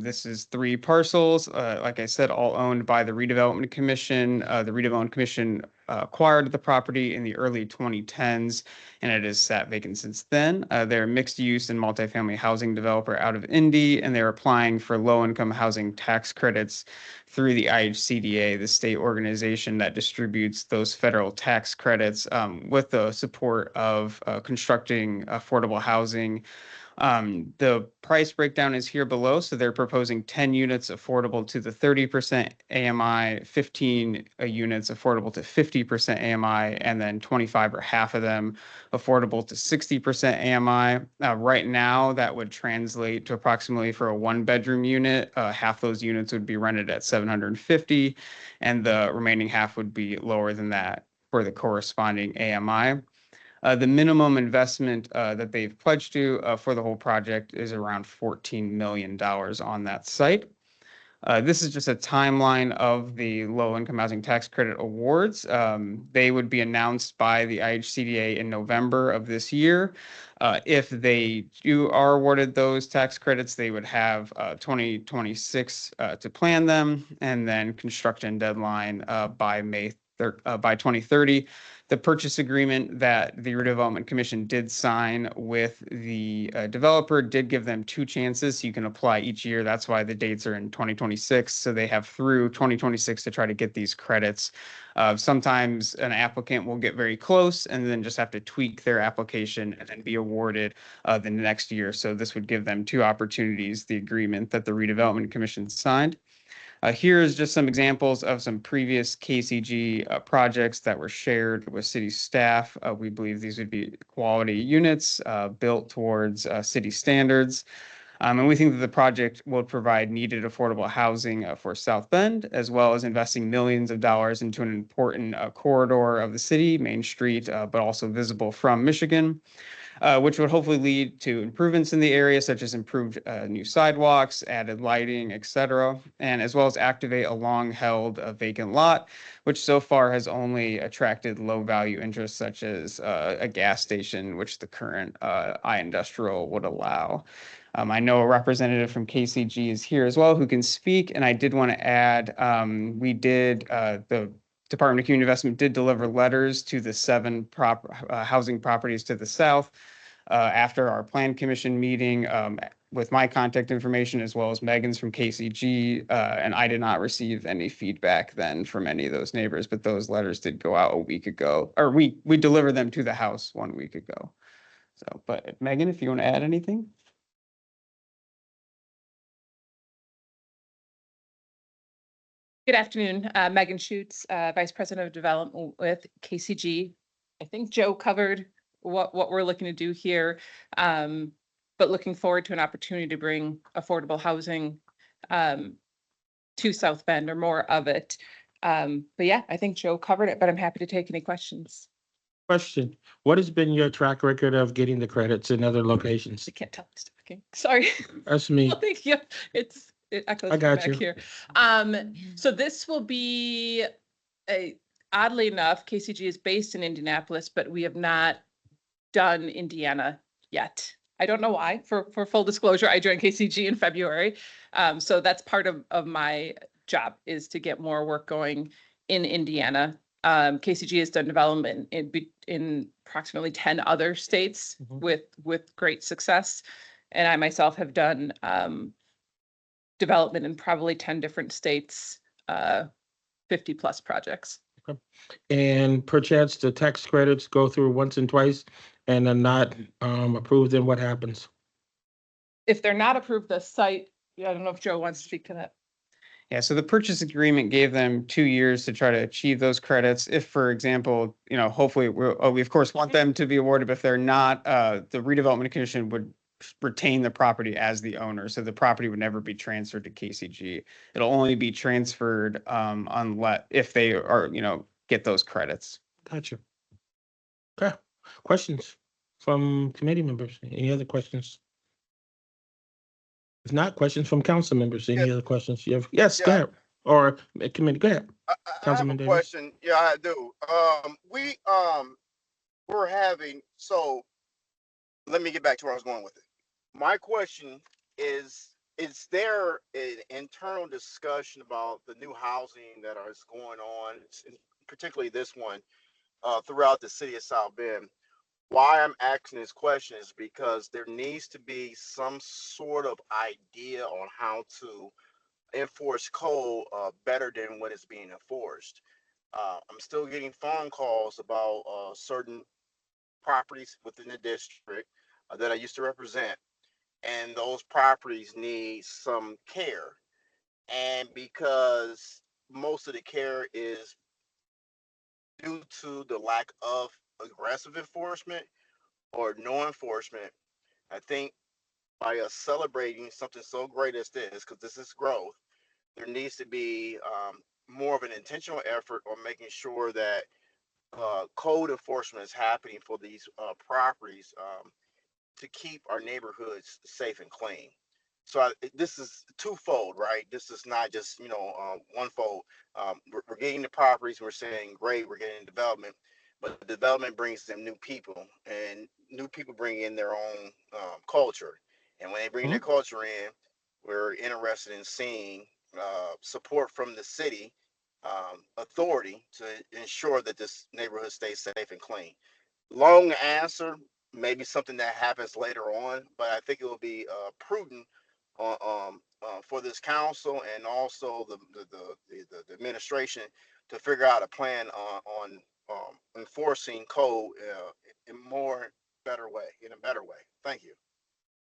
This is 3 parcels, like I said, all owned by the Redevelopment Commission. The Redevelopment Commission acquired the property in the early 2010s, and it has sat vacant since then. They're a mixed use and multifamily housing developer out of Indy, and they're applying for low-income housing tax credits through the IHCDA, the state organization that distributes those federal tax credits, with the support of constructing affordable housing. The price breakdown is here below. So they're proposing 10 units affordable to the 30% AMI, 15 units affordable to 50% AMI, and then 25 or half of them affordable to 60% AMI. Right now, that would translate to approximately, for a 1-bedroom unit, half those units would be rented at $750, and the remaining half would be lower than that for the corresponding AMI. The minimum investment that they've pledged to for the whole project is around $14 million on that site. This is just a timeline of the low-income housing tax credit awards. They would be announced by the IHCDA in November of this year. If they are awarded those tax credits, they would have 2026 to plan them, and then construction deadline by 2030. The purchase agreement that the Redevelopment Commission did sign with the developer did give them 2 chances. You can apply each year. That's why the dates are in 2026. So they have through 2026 to try to get these credits. Sometimes an applicant will get very close and then just have to tweak their application and then be awarded the next year. So this would give them 2 opportunities, the agreement that the Redevelopment Commission signed. Here is just some examples of some previous KCG projects that were shared with city staff. We believe these would be quality units built towards city standards. And we think that the project will provide needed affordable housing for South Bend, as well as investing millions of dollars into an important corridor of the city, Main Street, but also visible from Michigan. Which would hopefully lead to improvements in the area, such as improved new sidewalks, added lighting, etc., and as well as activate a long-held vacant lot, which so far has only attracted low-value interests, such as a gas station, which the current I-Industrial would allow. I know a representative from KCG is here as well who can speak, and I did want to add, the Department of Community Investment did deliver letters to the 7 housing properties to the south after our Plan Commission meeting with my contact information, as well as Megan's from KCG, and I did not receive any feedback then from any of those neighbors, but those letters did go out a week ago, or we delivered them to the house 1 week ago. So, but Megan, if you want to add anything? Good afternoon, Megan Schutz, Vice President of Development with KCG. I think Joe covered what we're looking to do here, but looking forward to an opportunity to bring affordable housing to South Bend or more of it. But yeah, I think Joe covered it, but I'm happy to take any questions. Question, what has been your track record of getting the credits in other locations? I can't tell. Mr. King. Sorry. That's me. Well, thank you. It echoes I got back you. here. So this will be oddly enough, KCG is based in Indianapolis, but we have not done Indiana yet. I don't know why. For full disclosure, I joined KCG in February. So that's part of my job, is to get more work going in Indiana. KCG has done development in approximately 10 other states with great success. And I myself have done development in probably 10 different states, 50 plus projects. Okay. And perchance the tax credits go through once and twice and are not approved, then what happens? If they're not approved, the site, I don't know if Joe wants to speak to that. Yeah, so the purchase agreement gave them 2 years to try to achieve those credits. If, for example, hopefully we of course want them to be awarded, but if they're not, the redevelopment commission would retain the property as the owner. So the property would never be transferred to KCG. It'll only be transferred unless if they are, get those credits. Gotcha. Okay, questions from committee members? Any other questions? If not, questions from council members? Any other questions you have? Yes, go ahead. Or committee, go ahead. I have Councilman a Davis. question. Yeah, I do. We're having, so let me get back to where I was going with it. My question is there an internal discussion about the new housing that is going on, particularly this one, throughout the city of South Bend? Why I'm asking this question is because there needs to be some sort of idea on how to enforce code better than what is being enforced. I'm still getting phone calls about certain properties within the district that I used to represent, and those properties need some care. And because most of the care is due to the lack of aggressive enforcement or no enforcement, I think by us celebrating something so great as this, because this is growth, there needs to be more of an intentional effort on making sure that code enforcement is happening for these properties to keep our neighborhoods safe and clean. So this is twofold, right? This is not just, one fold. We're getting the properties, we're saying, great, we're getting development, but the development brings them new people, and new people bring in their own culture. And when they bring their culture in, we're interested in seeing support from the city authority to ensure that this neighborhood stays safe and clean. Long answer, maybe something that happens later on, but I think it will be prudent for this council and also the administration to figure out a plan on enforcing code in a better way. Thank you.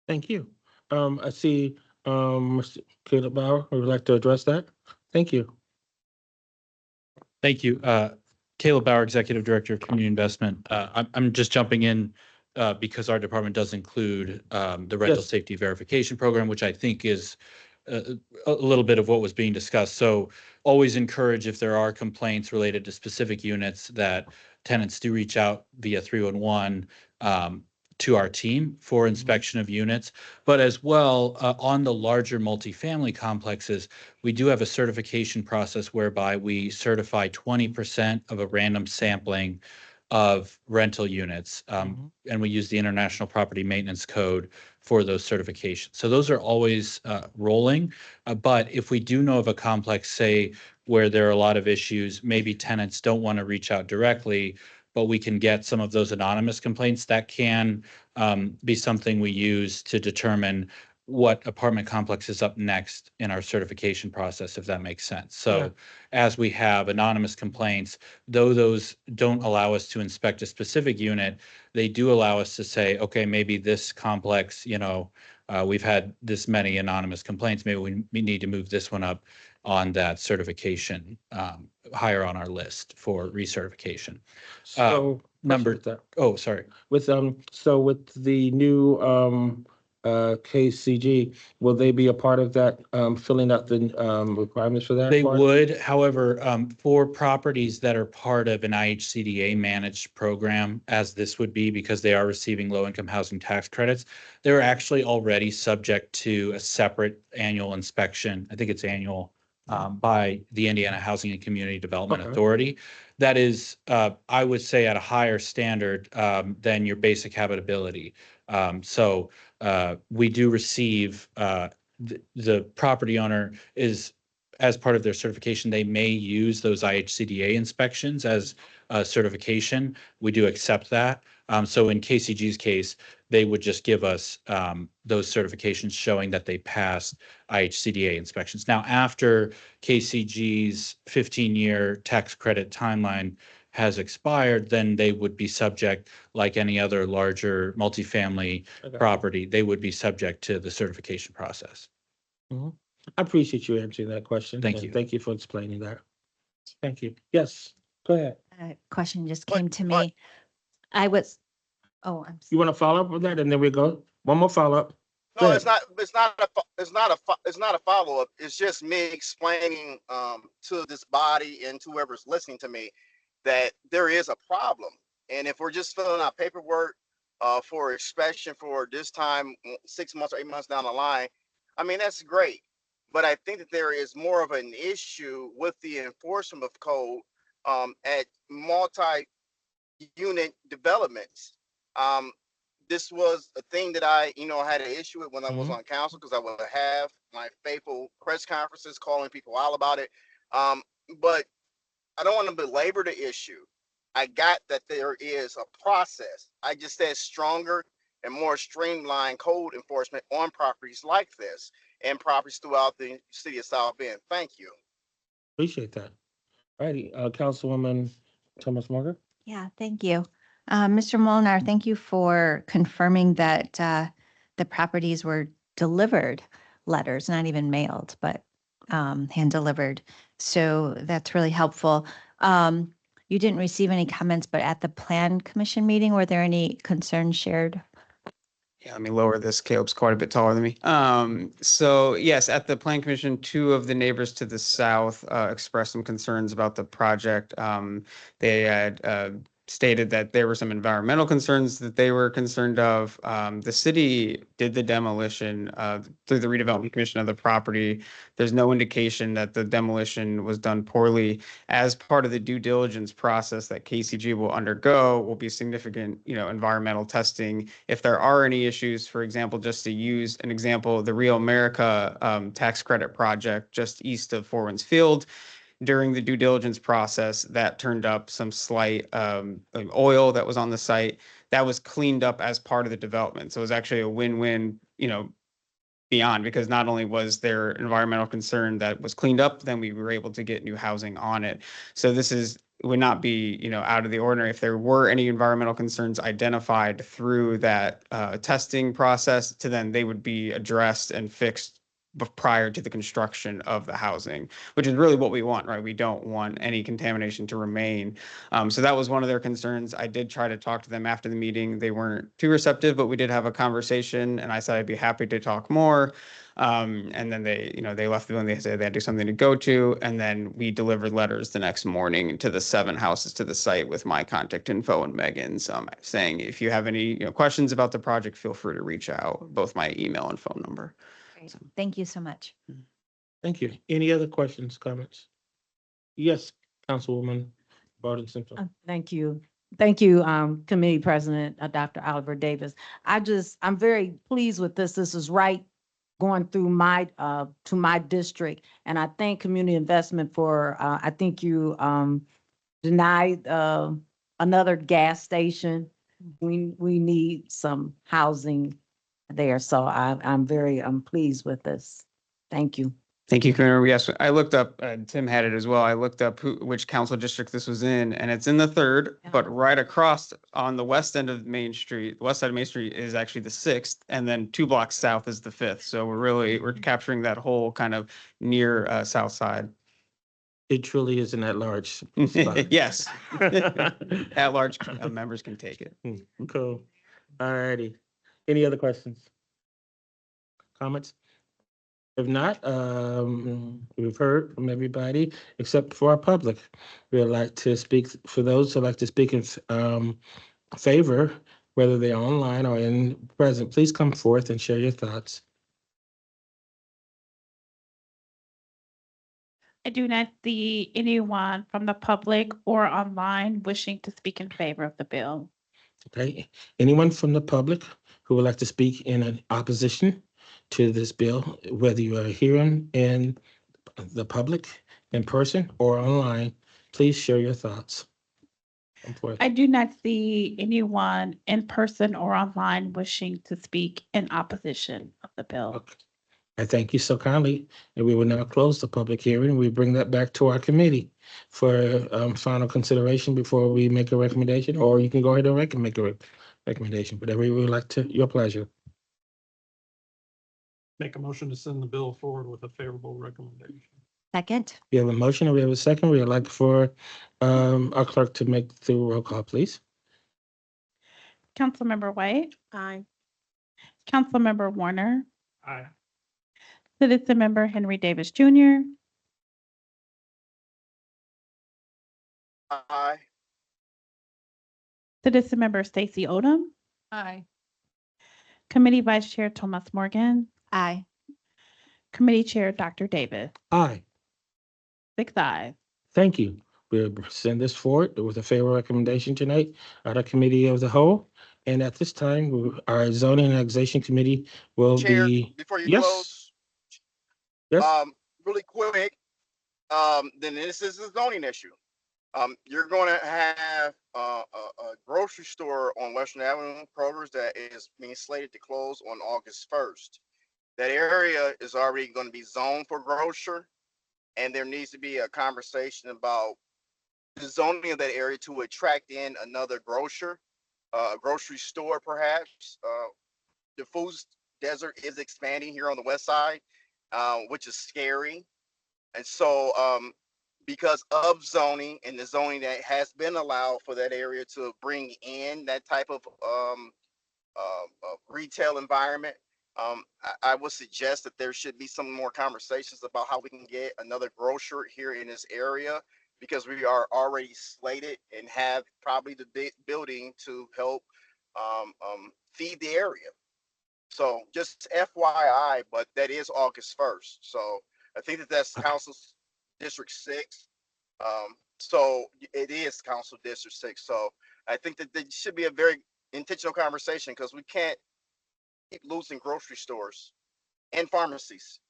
Thank you. I see Mr. Caleb Bauer would like to address that. Thank you. Thank you. Caleb Bauer, Executive Director of Community Investment. I'm just jumping in because our department does include the rental safety verification program, which I think is a little bit of what was being discussed. So always encourage, if there are complaints related to specific units, that tenants do reach out via 311 to our team for inspection of units. But as well, on the larger multifamily complexes, we do have a certification process whereby we certify 20% of a random sampling of rental units. And we use the International Property Maintenance Code for those certifications. So those are always rolling. But if we do know of a complex, say, where there are a lot of issues, maybe tenants don't want to reach out directly, but we can get some of those anonymous complaints. That can be something we use to determine what apartment complex is up next in our certification process, if that makes sense. So as we have anonymous complaints, though those don't allow us to inspect a specific unit, they do allow us to say, okay, maybe this complex, we've had this many anonymous complaints, maybe we need to move this one up on that certification, higher on our list for recertification. So. Number, question with that. oh, sorry. So with the new, KCG, will they be a part of that, filling out the, requirements for that? They part? would, however, for properties that are part of an IHCDA managed program, as this would be because they are receiving low-income housing tax credits, they're actually already subject to a separate annual inspection. I think it's annual by the Indiana Housing and Community Development Okay. Authority. That is, I would say, at a higher standard than your basic habitability. So we do receive the property owner is, as part of their certification, they may use those IHCDA inspections as certification. We do accept that. So in KCG's case, they would just give us those certifications showing that they passed IHCDA inspections. Now, after KCG's 15-year tax credit timeline has expired, then they would be subject, like any other larger multifamily Okay. property, they would be subject to the certification process. Mhm. I appreciate you answering that question. Thank and you. Thank you for explaining that. Thank you. Yes, go ahead. A question just But- came to but- me. I was, oh, I'm You want to follow up with that and then we go? One more follow-up. Go No, ahead. it's not. It's not a follow up. It's just me explaining to this body and to whoever's listening to me that there is a problem. And if we're just filling out paperwork for inspection for this time, 6 months or 8 months down the line, I mean that's great. But I think that there is more of an issue with the enforcement of code at multi-unit developments. Um, this was a thing that I, had an issue with when I was Mhm. on council because I would have my faithful press conferences calling people out about it. But I don't want to belabor the issue. I got that there is a process. I just said stronger and more streamlined code enforcement on properties like this and properties throughout the city of South Bend. Thank you. Appreciate that. All righty, Councilwoman Thomas Morgan. Yeah, thank you. Mr. Molnar, thank you for confirming that the properties were delivered letters, not even mailed, but hand delivered. So that's really helpful. You didn't receive any comments, but at the Plan Commission meeting, were there any concerns shared? Yeah, let me lower this. Caleb's quite a bit taller than me. So yes, at the Plan Commission, two of the neighbors to the south expressed some concerns about the project. They had stated that there were some environmental concerns that they were concerned of. The city did the demolition through the redevelopment commission of the property. There's no indication that the demolition was done poorly. As part of the due diligence process that KCG will undergo will be significant, environmental testing. If there are any issues, for example, just to use an example, the Rio America tax credit project just east of Four Winds Field, during the due diligence process, that turned up some slight oil that was on the site. That was cleaned up as part of the development. So it was actually a win-win, beyond, because not only was there environmental concern that was cleaned up, then we were able to get new housing on it. So this would not be, out of the ordinary. If there were any environmental concerns identified through that testing process, then they would be addressed and fixed prior to the construction of the housing, which is really what we want, right? We don't want any contamination to remain. So that was one of their concerns. I did try to talk to them after the meeting. They weren't too receptive, but we did have a conversation and I said I'd be happy to talk more. And then they left the building. They said they had to do something to go to. And then we delivered letters the next morning to the 7 houses to the site with my contact info and Megan's, saying if you have any questions about the project, feel free to reach out, both my email and phone number. Great. Thank you so much. Thank you. Any other questions, comments? Yes, Councilwoman Barton Simpson. Thank you. Thank you, Committee President, Dr. Oliver Davis. I'm very pleased with this. This is right going through to my district. And I thank Community Investment for, I think you denied another gas station. We need some housing there. So I'm pleased with this. Thank you. Thank you, Commissioner. Yes, I looked up, Tim had it as well. I looked up which council district this was in, and it's in the 3rd, but right across on the west end of Main Street, the west side of Main Street is actually the 6th, and then 2 blocks south is the 5th. So we're capturing that whole kind of near south side. It truly is an at-large spot. Yes. At large members can take it. Cool. All righty. Any other questions? Comments? If not, we've heard from everybody except for our public. We'd like to speak, for those who'd like to speak in favor, whether they're online or in present, please come forth and share your thoughts. I do not see anyone from the public or online wishing to speak in favor of the bill. Okay, anyone from the public who would like to speak in an opposition to this bill, whether you are here in the public, in person or online, please share your thoughts. Come forth. I do not see anyone in person or online wishing to speak in opposition of the bill. Okay. I thank you so kindly, and we will now close the public hearing. We bring that back to our committee for final consideration before we make a recommendation, or you can go ahead and make a recommendation, whatever you would like to, your pleasure. Make a motion to send the bill forward with a favorable recommendation. Second. We have a motion and we have a second. We would like for our clerk to make the roll call, please. Councilmember White, Aye. Councilmember Warner, Aye. Citizen Member Henry Davis Jr., Aye. Citizen Member Stacy Odom, Aye. Committee Vice Chair Thomas Morgan, Aye. Committee Chair Dr. Davis. Aye. 6 ayes. Thank you. We'll send this forward with a favorable recommendation tonight at our committee of the whole. And at this time, our zoning and annexation committee will Chair, be. before you Yes. close, Yes. really quick, then this is a zoning issue. You're going to have a grocery store on Western Avenue, Kroger's, that is being slated to close on August 1st. That area is already going to be zoned for grocer, and there needs to be a conversation about the zoning of that area to attract in another grocer, a grocery store perhaps. The food desert is expanding here on the west side, which is scary. And so because of zoning and the zoning that has been allowed for that area to bring in that type of retail environment, I would suggest that there should be some more conversations about how we can get another grocer here in this area, because we are already slated and have probably the big building to help feed the area. So just FYI, but that is August 1st. So I think that that's Council's District 6. So it is Council District 6. So I think that there should be a very intentional conversation, because we can't keep losing grocery stores and pharmacies.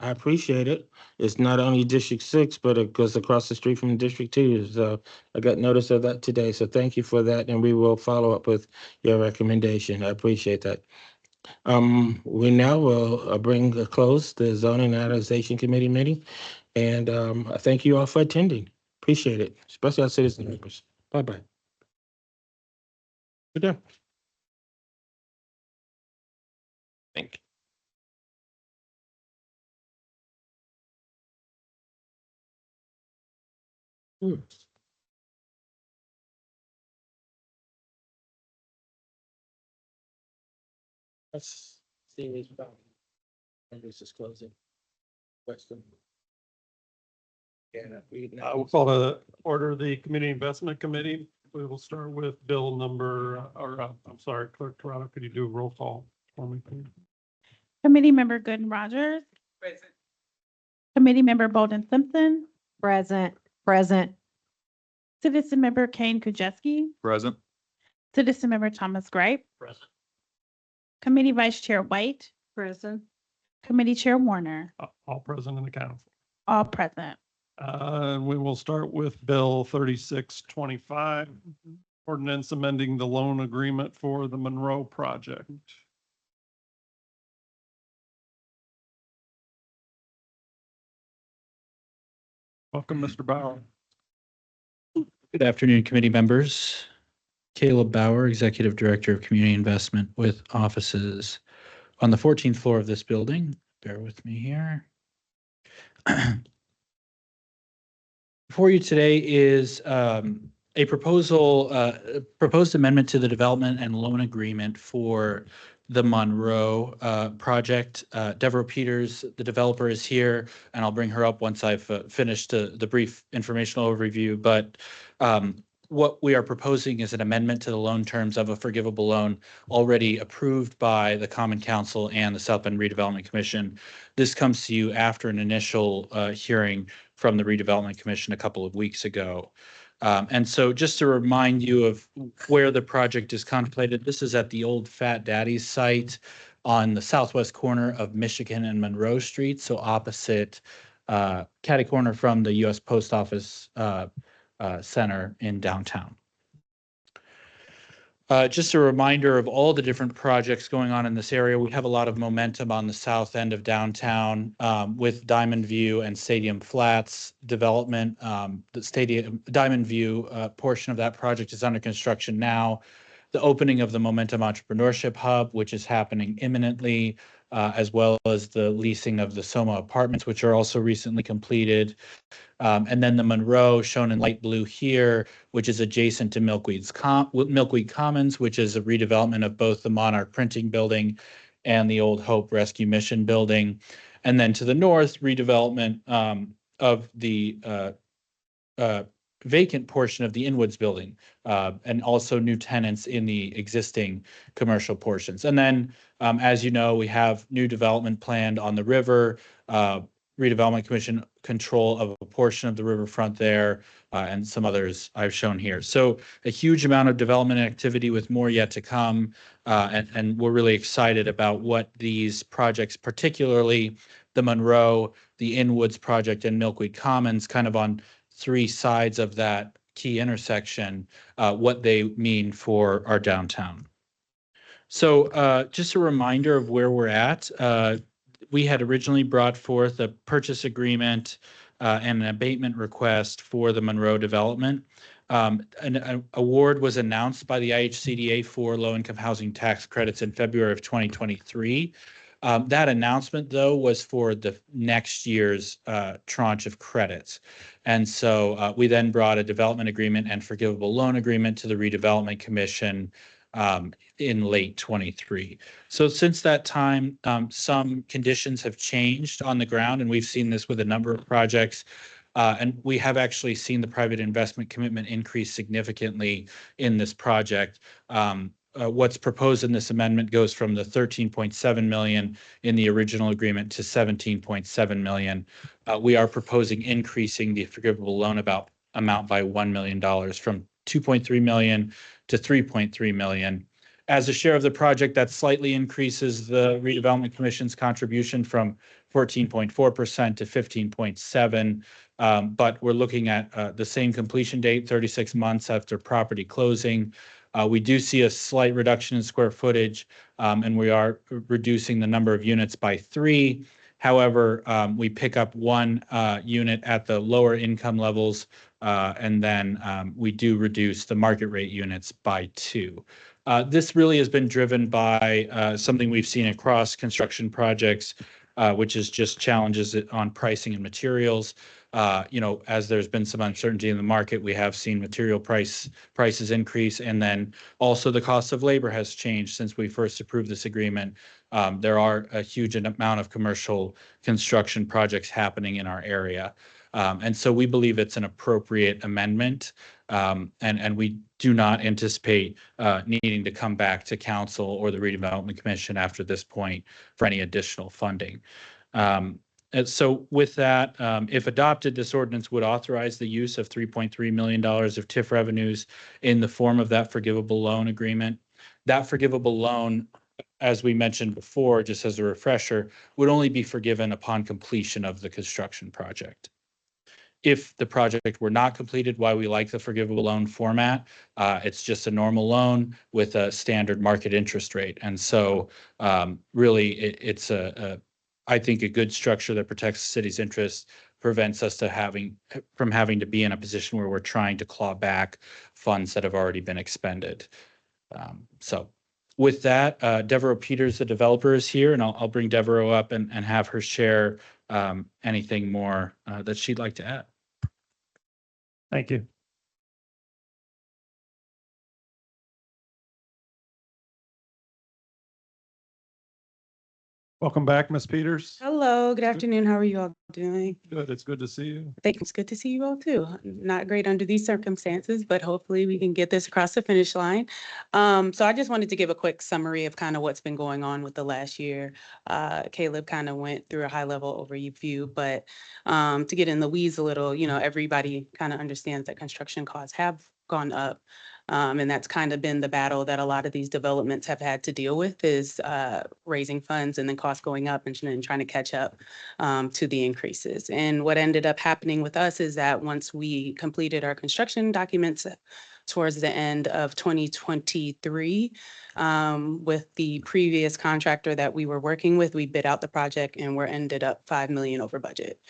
I appreciate it. It's not only District 6, but it goes across the street from District 2. So I got notice of that today. So thank you for that. And we will follow up with your recommendation. I appreciate that. We now will bring a close the Zoning and Annexation Committee meeting. And I thank you all for attending. Appreciate it, especially our citizen members. Bye-bye. Good day. Thank you. Let's see what's about. And this is closing. Western. Yeah, We'll call to order the Community Investment Committee. We will start with bill number, I'm sorry, Clerk Toronto, could you do a roll call for me, please? Committee Member Gooden Rogers, Present. Committee Member Bolden Simpson, Present. Present. Citizen Member Kane Kujeski, Present. Citizen Member Thomas Gripe, Present. Committee Vice Chair White, Present. Committee Chair Warner, All present in the council. all present. We will start with Bill 3625, ordinance amending the loan agreement for the Monroe project. Welcome, Mr. Bauer. Good afternoon, committee members. Caleb Bauer, Executive Director of Community Investment with offices on the 14th floor of this building. Bear with me here. Before you today is a proposed amendment to the development and loan agreement for the Monroe project. Deborah Peters, the developer, is here, and I'll bring her up once I've finished the brief informational overview. But what we are proposing is an amendment to the loan terms of a forgivable loan already approved by the Common Council and the South Bend Redevelopment Commission. This comes to you after an initial hearing from the Redevelopment Commission a couple of weeks ago. And so just to remind you of where the project is contemplated, this is at the old Fat Daddy's site on the southwest corner of Michigan and Monroe Street, so opposite catty corner from the U.S. Post Office Center in downtown. Just a reminder of all the different projects going on in this area. We have a lot of momentum on the south end of downtown with Diamond View and Stadium Flats development. The Diamond View portion of that project is under construction now. The opening of the Momentum Entrepreneurship Hub, which is happening imminently, as well as the leasing of the Soma apartments, which are also recently completed. And then the Monroe, shown in light blue here, which is adjacent to Milkweed Commons, which is a redevelopment of both the Monarch Printing Building and the Old Hope Rescue Mission Building. And then to the north, redevelopment of the vacant portion of the Inwoods Building, and also new tenants in the existing commercial portions. And then, as you know, we have new development planned on the river, Redevelopment Commission control of a portion of the riverfront there, and some others I've shown here. So a huge amount of development activity with more yet to come. And we're really excited about what these projects, particularly the Monroe, the Inwoods project, and Milkweed Commons, kind of on three sides of that key intersection, what they mean for our downtown. So just a reminder of where we're at. We had originally brought forth a purchase agreement and an abatement request for the Monroe development. An award was announced by the IHCDA for low-income housing tax credits in February of 2023. That announcement, though, was for the next year's tranche of credits. And so we then brought a development agreement and forgivable loan agreement to the Redevelopment Commission in late 23. So since that time, some conditions have changed on the ground, and we've seen this with a number of projects. And we have actually seen the private investment commitment increase significantly in this project. What's proposed in this amendment goes from the 13.7 million in the original agreement to 17.7 million. We are proposing increasing the forgivable loan amount by $1 million from 2.3 million to 3.3 million. As a share of the project, that slightly increases the Redevelopment Commission's contribution from 14.4% to 15.7%. But we're looking at the same completion date, 36 months after property closing. We do see a slight reduction in square footage, and we are reducing the number of units by 3. However, we pick up 1 unit at the lower income levels, and then we do reduce the market rate units by 2. This really has been driven by something we've seen across construction projects, which is just challenges on pricing and materials. As there's been some uncertainty in the market, we have seen material prices increase, and then also the cost of labor has changed since we first approved this agreement. There are a huge amount of commercial construction projects happening in our area. And so we believe it's an appropriate amendment, and we do not anticipate needing to come back to council or the Redevelopment Commission after this point for any additional funding. And so with that, if adopted, this ordinance would authorize the use of $3.3 million of TIF revenues in the form of that forgivable loan agreement. That forgivable loan, as we mentioned before, just as a refresher, would only be forgiven upon completion of the construction project. If the project were not completed, why we like the forgivable loan format, it's just a normal loan with a standard market interest rate. And so really it's I think a good structure that protects the city's interests, prevents us from having to be in a position where we're trying to claw back funds that have already been expended. So with that, Devereaux Peters, the developer, is here, and I'll bring Devereaux up and have her share anything more that she'd like to add. Thank you. Welcome back, Ms. Peters. Hello, good afternoon. How are you all doing? Good. It's good to see you. Thanks. It's good to see you all too. Not great under these circumstances, but hopefully we can get this across the finish line. So I just wanted to give a quick summary of kind of what's been going on with the last year. Caleb kind of went through a high level overview, but to get in the weeds a little, everybody kind of understands that construction costs have gone up. And that's kind of been the battle that a lot of these developments have had to deal with, is raising funds and then costs going up and then trying to catch up to the increases. And what ended up happening with us is that once we completed our construction documents towards the end of 2023, with the previous contractor that we were working with, we bid out the project and we're ended up 5 million over budget.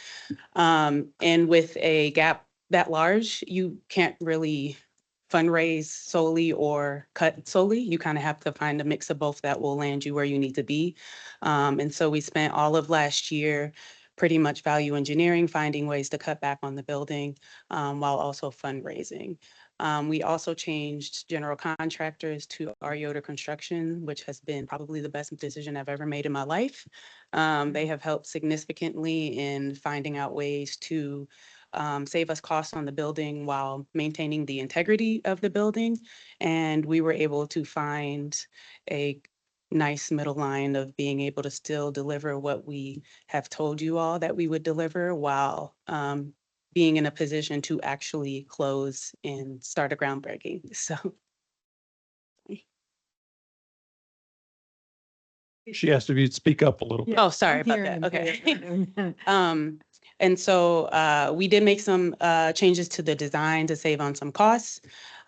And with a gap that large, you can't really fundraise solely or cut solely. You kind of have to find a mix of both that will land you where you need to be. And so we spent all of last year pretty much value engineering, finding ways to cut back on the building while also fundraising. We also changed general contractors to Ariota Construction, which has been probably the best decision I've ever made in my life. They have helped significantly in finding out ways to save us costs on the building while maintaining the integrity of the building. And we were able to find a nice middle line of being able to still deliver what we have told you all that we would deliver while being in a position to actually close and start a groundbreaking. So. She asked if you'd speak up a little. Oh, sorry about that. Okay. And so we did make some changes to the design to save on some costs.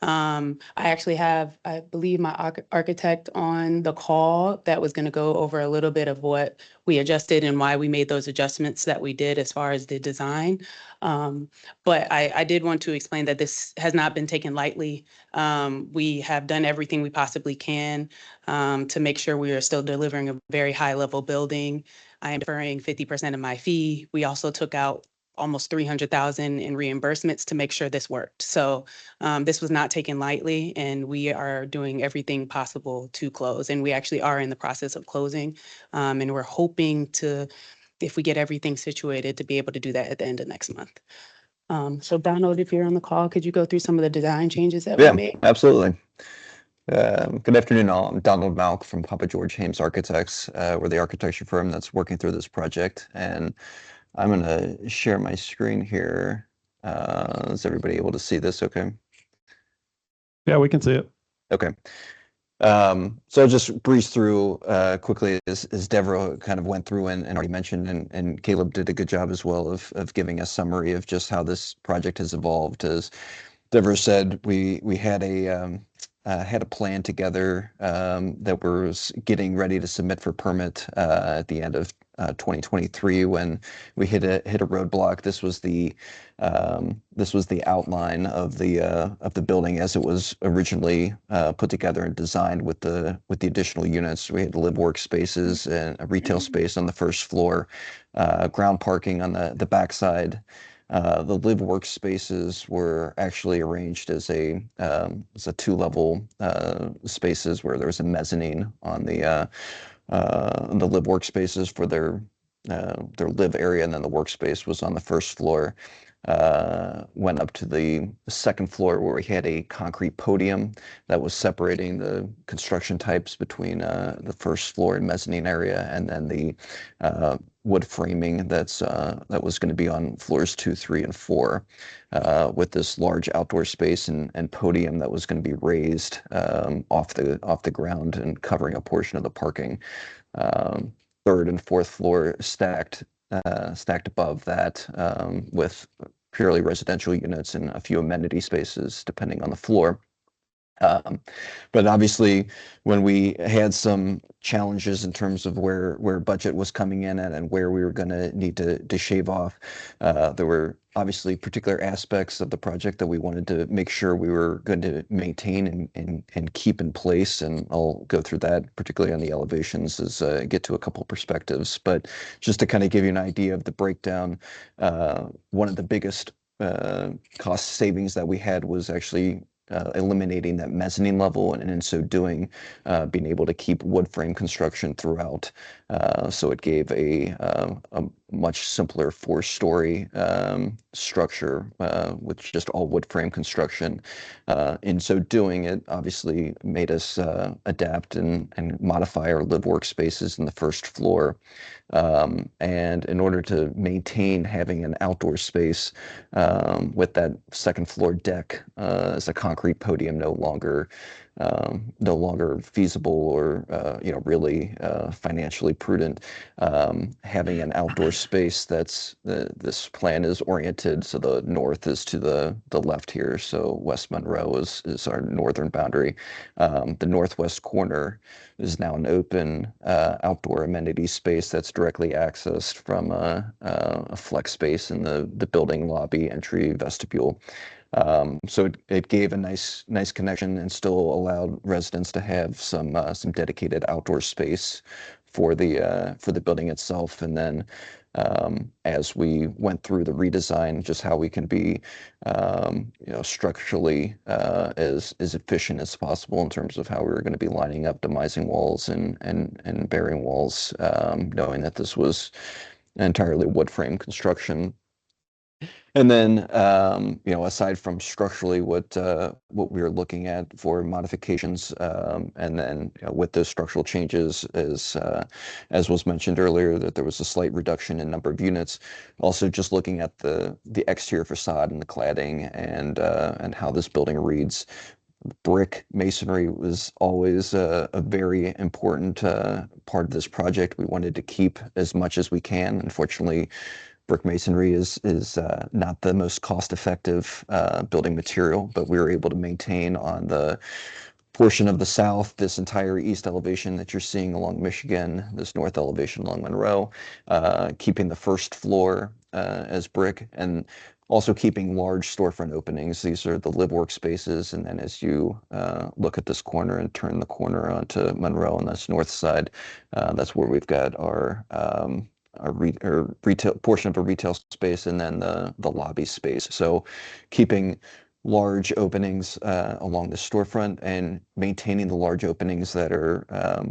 I actually have, I believe, my architect on the call that was going to go over a little bit of what we adjusted and why we made those adjustments that we did as far as the design. But I did want to explain that this has not been taken lightly. We have done everything we possibly can to make sure we are still delivering a very high level building. I am deferring 50% of my fee. We also took out almost 300,000 in reimbursements to make sure this worked. So this was not taken lightly, and we are doing everything possible to close. And we actually are in the process of closing. And we're hoping to, if we get everything situated, to be able to do that at the end of next month. So Donald, if you're on the call, could you go through some of the design changes that we made? Absolutely. Good afternoon, all. I'm Donald Malk from Papa George Hames Architects. We're the architecture firm that's working through this project, and I'm going to share my screen here. Is everybody able to see this okay? Yeah, we can see it. Okay. So I'll just breeze through quickly as Devereaux kind of went through and already mentioned, and Caleb did a good job as well of giving a summary of just how this project has evolved. As Devereaux said, we had a plan together that was getting ready to submit for permit at the end of 2023 when we hit a roadblock. This was the outline of the building as it was originally put together and designed with the additional units. We had live workspaces and a retail space on the first floor, ground parking on the backside. The live workspaces were actually arranged as a 2-level spaces where there was a mezzanine on the live workspaces for their live area, and then the workspace was on the first floor. Went up to the second floor where we had a concrete podium that was separating the construction types between the first floor and mezzanine area, and then the wood framing that was going to be on floors 2, 3, and 4, with this large outdoor space and podium that was going to be raised off the ground and covering a portion of the parking. Third and fourth floor stacked above that, with purely residential units and a few amenity spaces depending on the floor. But obviously, when we had some challenges in terms of where budget was coming in at and where we were going to need to shave off, there were obviously particular aspects of the project that we wanted to make sure we were going to maintain and keep in place. And I'll go through that, particularly on the elevations, as get to a couple perspectives. But just to kind of give you an idea of the breakdown, one of the biggest cost savings that we had was actually eliminating that mezzanine level, and in so doing, being able to keep wood frame construction throughout. So it gave a much simpler 4-story structure with just all wood frame construction. In so doing, it obviously made us adapt and modify our live workspaces in the first floor. And in order to maintain having an outdoor space with that second floor deck as a concrete podium no longer feasible or really financially prudent, having an outdoor space this plan is oriented, so the north is to the left here, so West Monroe is our northern boundary. The northwest corner is now an open outdoor amenity space that's directly accessed from a flex space in the building lobby, entry, vestibule. So it gave a nice connection and still allowed residents to have some dedicated outdoor space for the building itself. And then as we went through the redesign, just how we can be structurally as efficient as possible in terms of how we were going to be lining up demising walls and bearing walls, knowing that this was entirely wood frame construction. And then, aside from structurally what we were looking at for modifications, and then with those structural changes, as was mentioned earlier, that there was a slight reduction in number of units. Also, just looking at the exterior facade and the cladding and how this building reads. Brick masonry was always a very important part of this project. We wanted to keep as much as we can. Unfortunately, brick masonry is not the most cost-effective building material, but we were able to maintain on the portion of the south, this entire east elevation that you're seeing along Michigan, this north elevation along Monroe, keeping the first floor as brick, and also keeping large storefront openings. These are the live workspaces, and then as you look at this corner and turn the corner onto Monroe on this north side, that's where we've got our retail portion of a retail space, and then the lobby space. So keeping large openings along the storefront and maintaining the large openings that are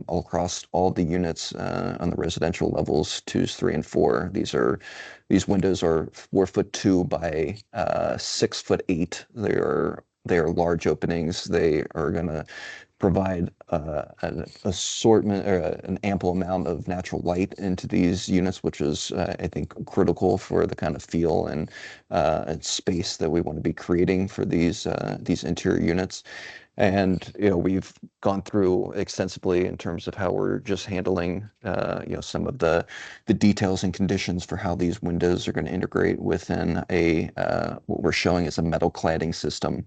all across all the units on the residential levels 2s, 3, and 4. These windows are 4'2" by 6'8". They are large openings. They are going to provide an assortment or an ample amount of natural light into these units, which is, I think, critical for the kind of feel and space that we want to be creating for these interior units. And we've gone through extensively in terms of how we're just handling some of the details and conditions for how these windows are going to integrate within what we're showing as a metal cladding system,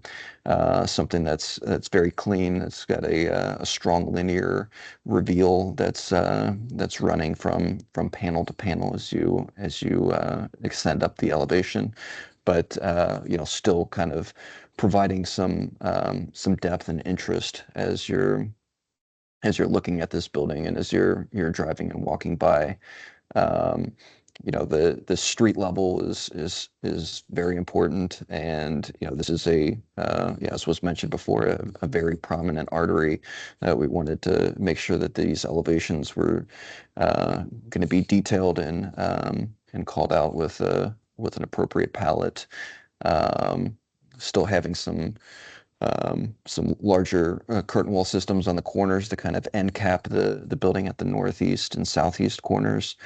something that's very clean. It's got a strong linear reveal that's running from panel to panel as you extend up the elevation, but still kind of providing some depth and interest as you're looking at this building and as you're driving and walking by. The street level is very important, and this is as was mentioned before, a very prominent artery that we wanted to make sure that these elevations were going to be detailed and called out with an appropriate palette. Still having some larger curtain wall systems on the corners to kind of end cap the building at the northeast and southeast corners.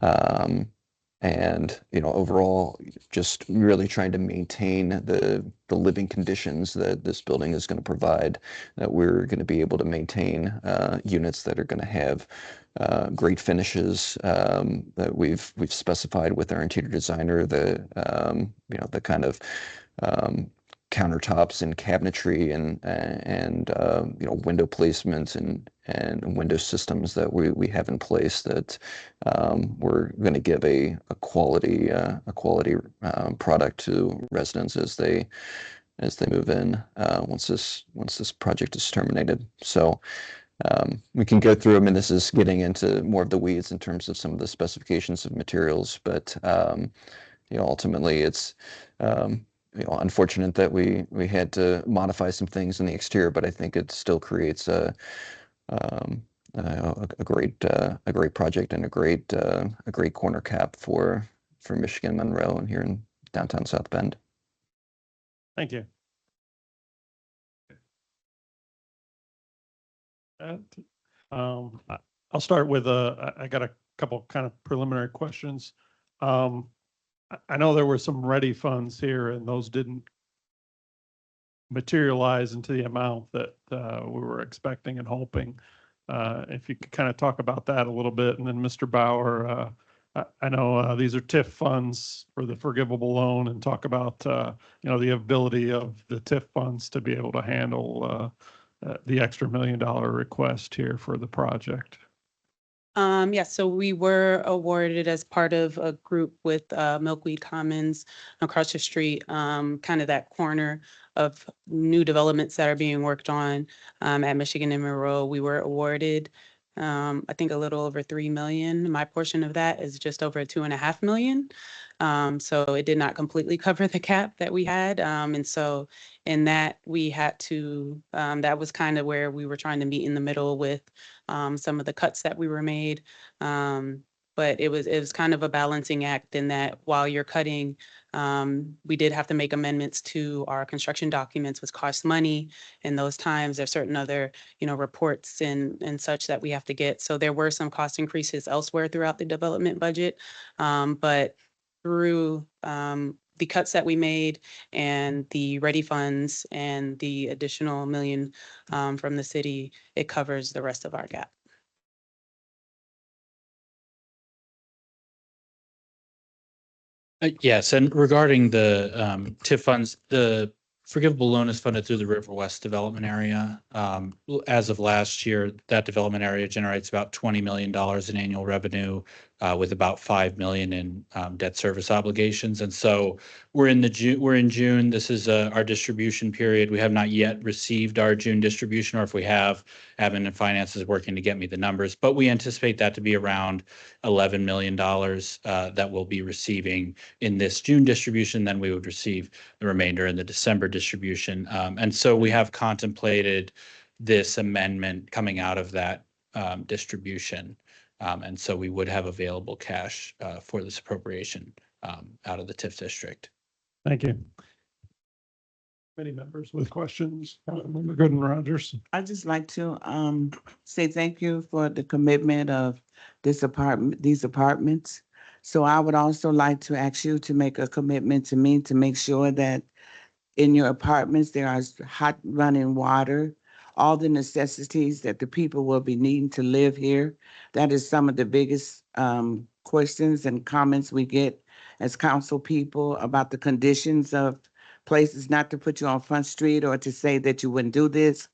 And overall, just really trying to maintain the living conditions that this building is going to provide, that we're going to be able to maintain units that are going to have great finishes that we've specified with our interior designer, the kind of countertops and cabinetry and window placements and window systems that we have in place that we're going to give a quality product to residents as they move in once this project is terminated. So we can go through them, and this is getting into more of the weeds in terms of some of the specifications of materials, but ultimately it's unfortunate that we had to modify some things in the exterior, but I think it still creates a great project and a great corner cap for Michigan Monroe and here in downtown South Bend. Thank you. I'll start with I got a couple kind of preliminary questions. I know there were some ready funds here, and those didn't materialize into the amount that we were expecting and hoping. If you could kind of talk about that a little bit, and then Mr. Bauer, I know these are TIF funds for the forgivable loan, and talk about the ability of the TIF funds to be able to handle the extra $1 million request here for the project. Yes, so we were awarded as part of a group with Milkweed Commons across the street, kind of that corner of new developments that are being worked on at Michigan and Monroe. We were awarded, I think, a little over 3 million. My portion of that is just over 2.5 million. So it did not completely cover the cap that we had. And so in that we had to, that was kind of where we were trying to meet in the middle with some of the cuts that we were made. But it was kind of a balancing act in that while you're cutting, we did have to make amendments to our construction documents, which cost money. In those times, there's certain other, reports and such that we have to get. So there were some cost increases elsewhere throughout the development budget. But through the cuts that we made and the ready funds and the additional $1 million from the city, it covers the rest of our gap. Yes, and regarding the TIF funds, the forgivable loan is funded through the River West development area. As of last year, that development area generates about $20 million in annual revenue with about $5 million in debt service obligations. And so we're in June. This is our distribution period. We have not yet received our June distribution, or if we have, admin and finance is working to get me the numbers, but we anticipate that to be around $11 million that we'll be receiving in this June distribution. Then we would receive the remainder in the December distribution. And so we have contemplated this amendment coming out of that distribution. And so we would have available cash for this appropriation out of the TIF district. Thank you. Committee members with questions? Member Gooden Rogers. I'd just like to say thank you for the commitment of these apartments. So I would also like to ask you to make a commitment to me to make sure that in your apartments there is hot running water, all the necessities that the people will be needing to live here. That is some of the biggest questions and comments we get as council people about the conditions of places, not to put you on Front Street or to say that you wouldn't do this,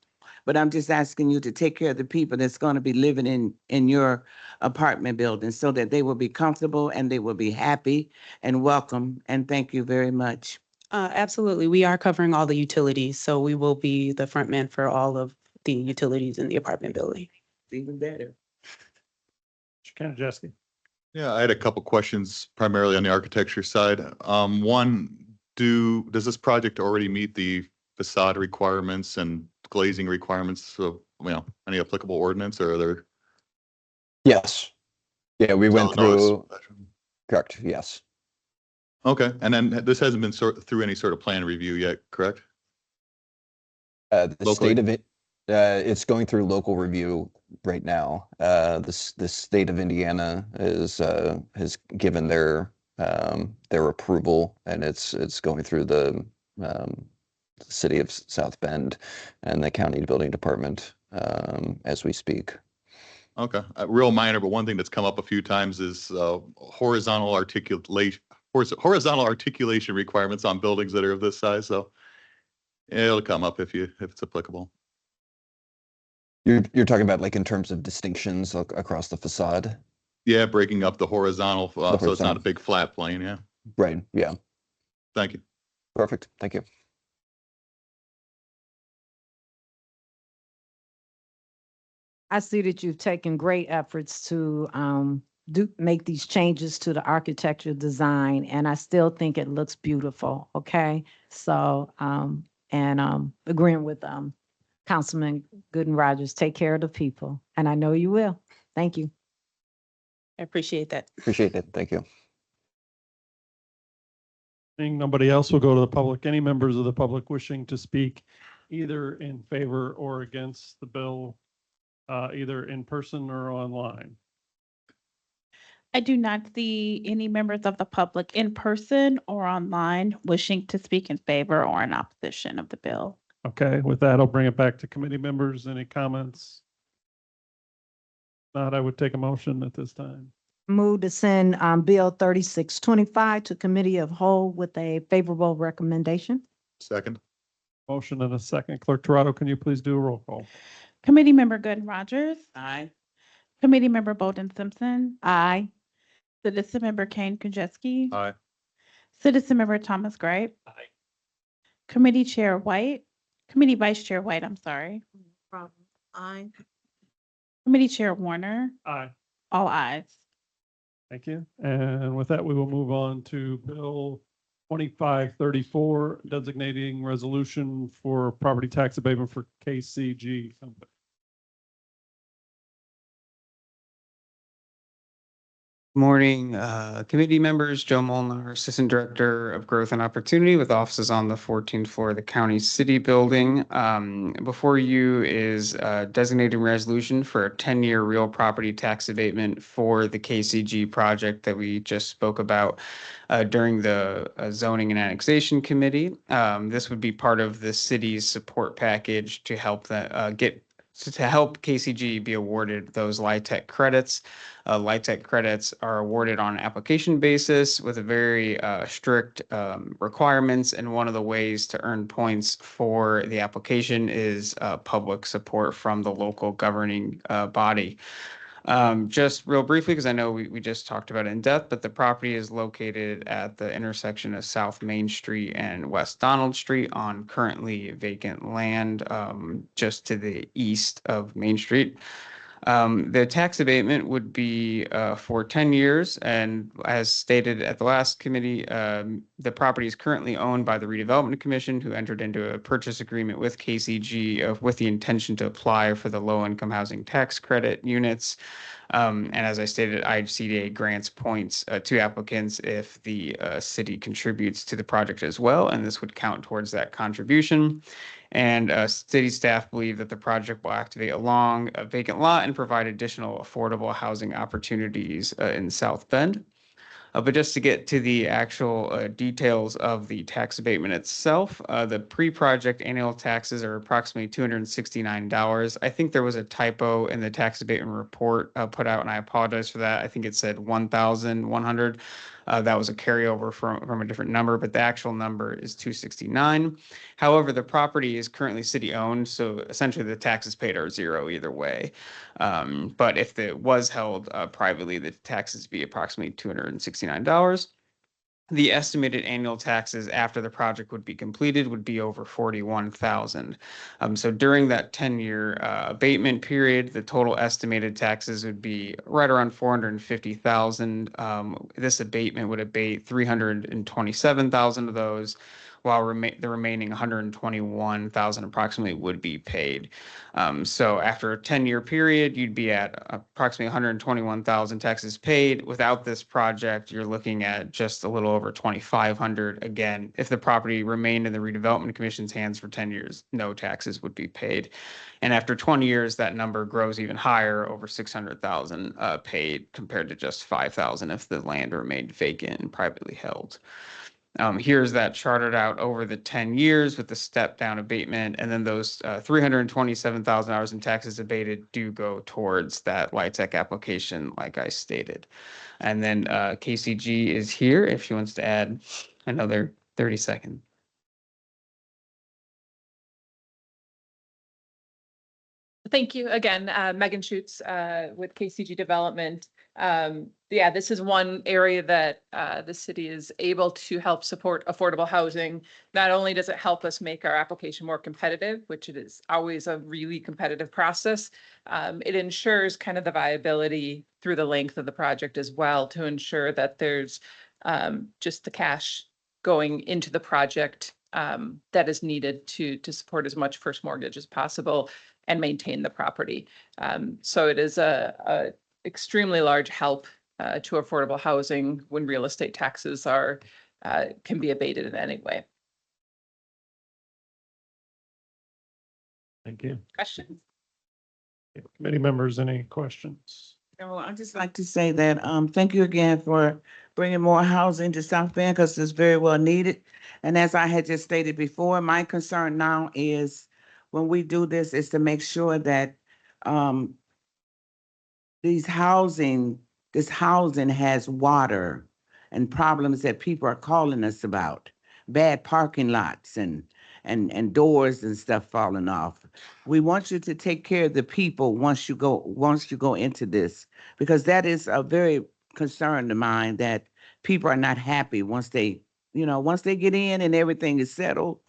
but I'm just asking you to take care of the people that's going to be living in your apartment building so that they will be comfortable and they will be happy and welcome. And thank you very much. Absolutely. We are covering all the utilities, so we will be the front man for all of the utilities in the apartment building. Even better. Mr. Kanajeski. Yeah, I had a couple questions primarily on the architecture side. One, does this project already meet the facade requirements and glazing requirements of, any applicable ordinance, or are there? Yes. Yeah, we went through. Correct. Yes. Okay, and then this hasn't been through any sort of plan review yet, correct? The state of it, it's going through local review right now. The state of Indiana has given their approval, and it's going through the city of South Bend and the county building department as we speak. Okay, real minor, but one thing that's come up a few times is horizontal articulation requirements on buildings that are of this size. So It'll come up if it's applicable. You're talking about like in terms of distinctions across the facade? Yeah, breaking up the horizontal, so it's not a horizontal. big flat plane, yeah. Right, yeah. Thank you. Perfect. Thank you. I see that you've taken great efforts to make these changes to the architecture design, and I still think it looks beautiful, okay? So, agreeing with Councilman Gooden Rogers, take care of the people, and I know you will. Thank you. I appreciate that. Appreciate it. Thank you. Seeing nobody else, will go to the public. Any members of the public wishing to speak either in favor or against the bill, either in person or online? I do not see any members of the public in person or online wishing to speak in favor or in opposition of the bill. Okay, with that, I'll bring it back to committee members. Any comments? Not, I would take a motion at this time. Move to send Bill 3625 to Committee of Whole with a favorable recommendation. Second. Motion and a second. Clerk Toronto, can you please do a roll call? Committee Member Gooden Rogers, Aye. Committee Member Bolden Simpson, Aye. Citizen Member Kane Kajewski, Aye. Citizen Member Thomas Gripe, Aye. Committee Chair White, Committee Vice Chair White, I'm sorry, Aye. Committee Chair Warner, Aye. all ayes. Thank you. And with that, we will move on to Bill 2534, designating resolution for property tax abatement for KCG. Morning, committee members, Joe Molnar, Assistant Director of Growth and Opportunity with offices on the 14th floor of the County City Building. Before you is a designated resolution for a 10-year real property tax abatement for the KCG project that we just spoke about during the Zoning and Annexation Committee. This would be part of the city's support package to help help KCG be awarded those LIHTC credits. LIHTC credits are awarded on an application basis with a very strict requirements. And one of the ways to earn points for the application is public support from the local governing body. Just real briefly, because I know we just talked about it in depth, but the property is located at the intersection of South Main Street and West Donald Street on currently vacant land just to the east of Main Street. The tax abatement would be for 10 years, and as stated at the last committee, the property is currently owned by the Redevelopment Commission, who entered into a purchase agreement with KCG with the intention to apply for the low-income housing tax credit units. And as I stated, IHCDA grants points to applicants if the city contributes to the project as well, and this would count towards that contribution. And city staff believe that the project will activate along a vacant lot and provide additional affordable housing opportunities in South Bend. But just to get to the actual details of the tax abatement itself, the pre-project annual taxes are approximately $269. I think there was a typo in the tax abatement report put out, and I apologize for that. I think it said 1,100. That was a carryover from a different number, but the actual number is 269. However, the property is currently city-owned, so essentially the taxes paid are zero either way. But if it was held privately, the taxes would be approximately $269. The estimated annual taxes after the project would be completed would be over $41,000. So during that 10-year abatement period, the total estimated taxes would be right around $450,000. This abatement would abate $327,000 of those, while the remaining $121,000 approximately would be paid. So after a 10-year period, you'd be at approximately $121,000 taxes paid. Without this project, you're looking at just a little over $2,500. Again, if the property remained in the Redevelopment Commission's hands for 10 years, no taxes would be paid. And after 20 years, that number grows even higher, over $600,000 paid compared to just $5,000 if the land remained vacant and privately held. Here's that charted out over the 10 years with the step down abatement, and then those $327,000 in taxes abated do go towards that LIHTC application, like I stated. And then KCG is here if she wants to add another 30 seconds. Thank you again, Megan Schutz with KCG Development. Yeah, this is one area that the city is able to help support affordable housing. Not only does it help us make our application more competitive, which it is always a really competitive process, it ensures kind of the viability through the length of the project as well, to ensure that there's just the cash going into the project that is needed to support as much first mortgage as possible and maintain the property. So it is a extremely large help to affordable housing when real estate taxes are can be abated in any way. Thank you. Questions? Committee members, any questions? No, I'd just like to say that, thank you again for bringing more housing to South Bend because it's very well needed. And as I had just stated before, my concern now is when we do this is to make sure that, this housing has water and problems that people are calling us about, bad parking lots and doors and stuff falling off. We want you to take care of the people once you go into this, because that is a very concern of mine, that people are not happy once they get in and everything is settled.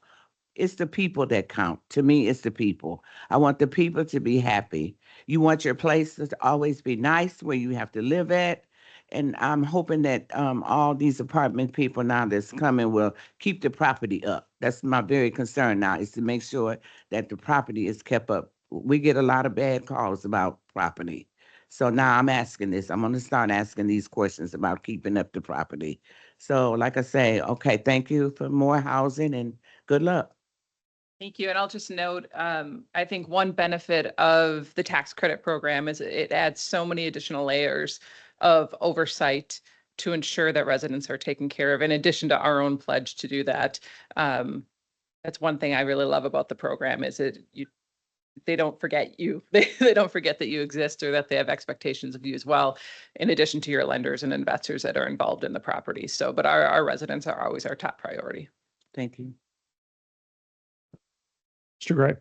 It's the people that count. To me, it's the people. I want the people to be happy. You want your place to always be nice where you have to live at. And I'm hoping that all these apartment people now that's coming will keep the property up. That's my very concern now, is to make sure that the property is kept up. We get a lot of bad calls about property. So now I'm asking this. I'm going to start asking these questions about keeping up the property. So like I say, okay, thank you for more housing and good luck. Thank you. And I'll just note, I think one benefit of the tax credit program is it adds so many additional layers of oversight to ensure that residents are taken care of, in addition to our own pledge to do that. That's one thing I really love about the program, is they don't forget you. They don't forget that you exist, or that they have expectations of you as well, in addition to your lenders and investors that are involved in the property. So, but our residents are always our top priority. Thank you. Mr. Gray.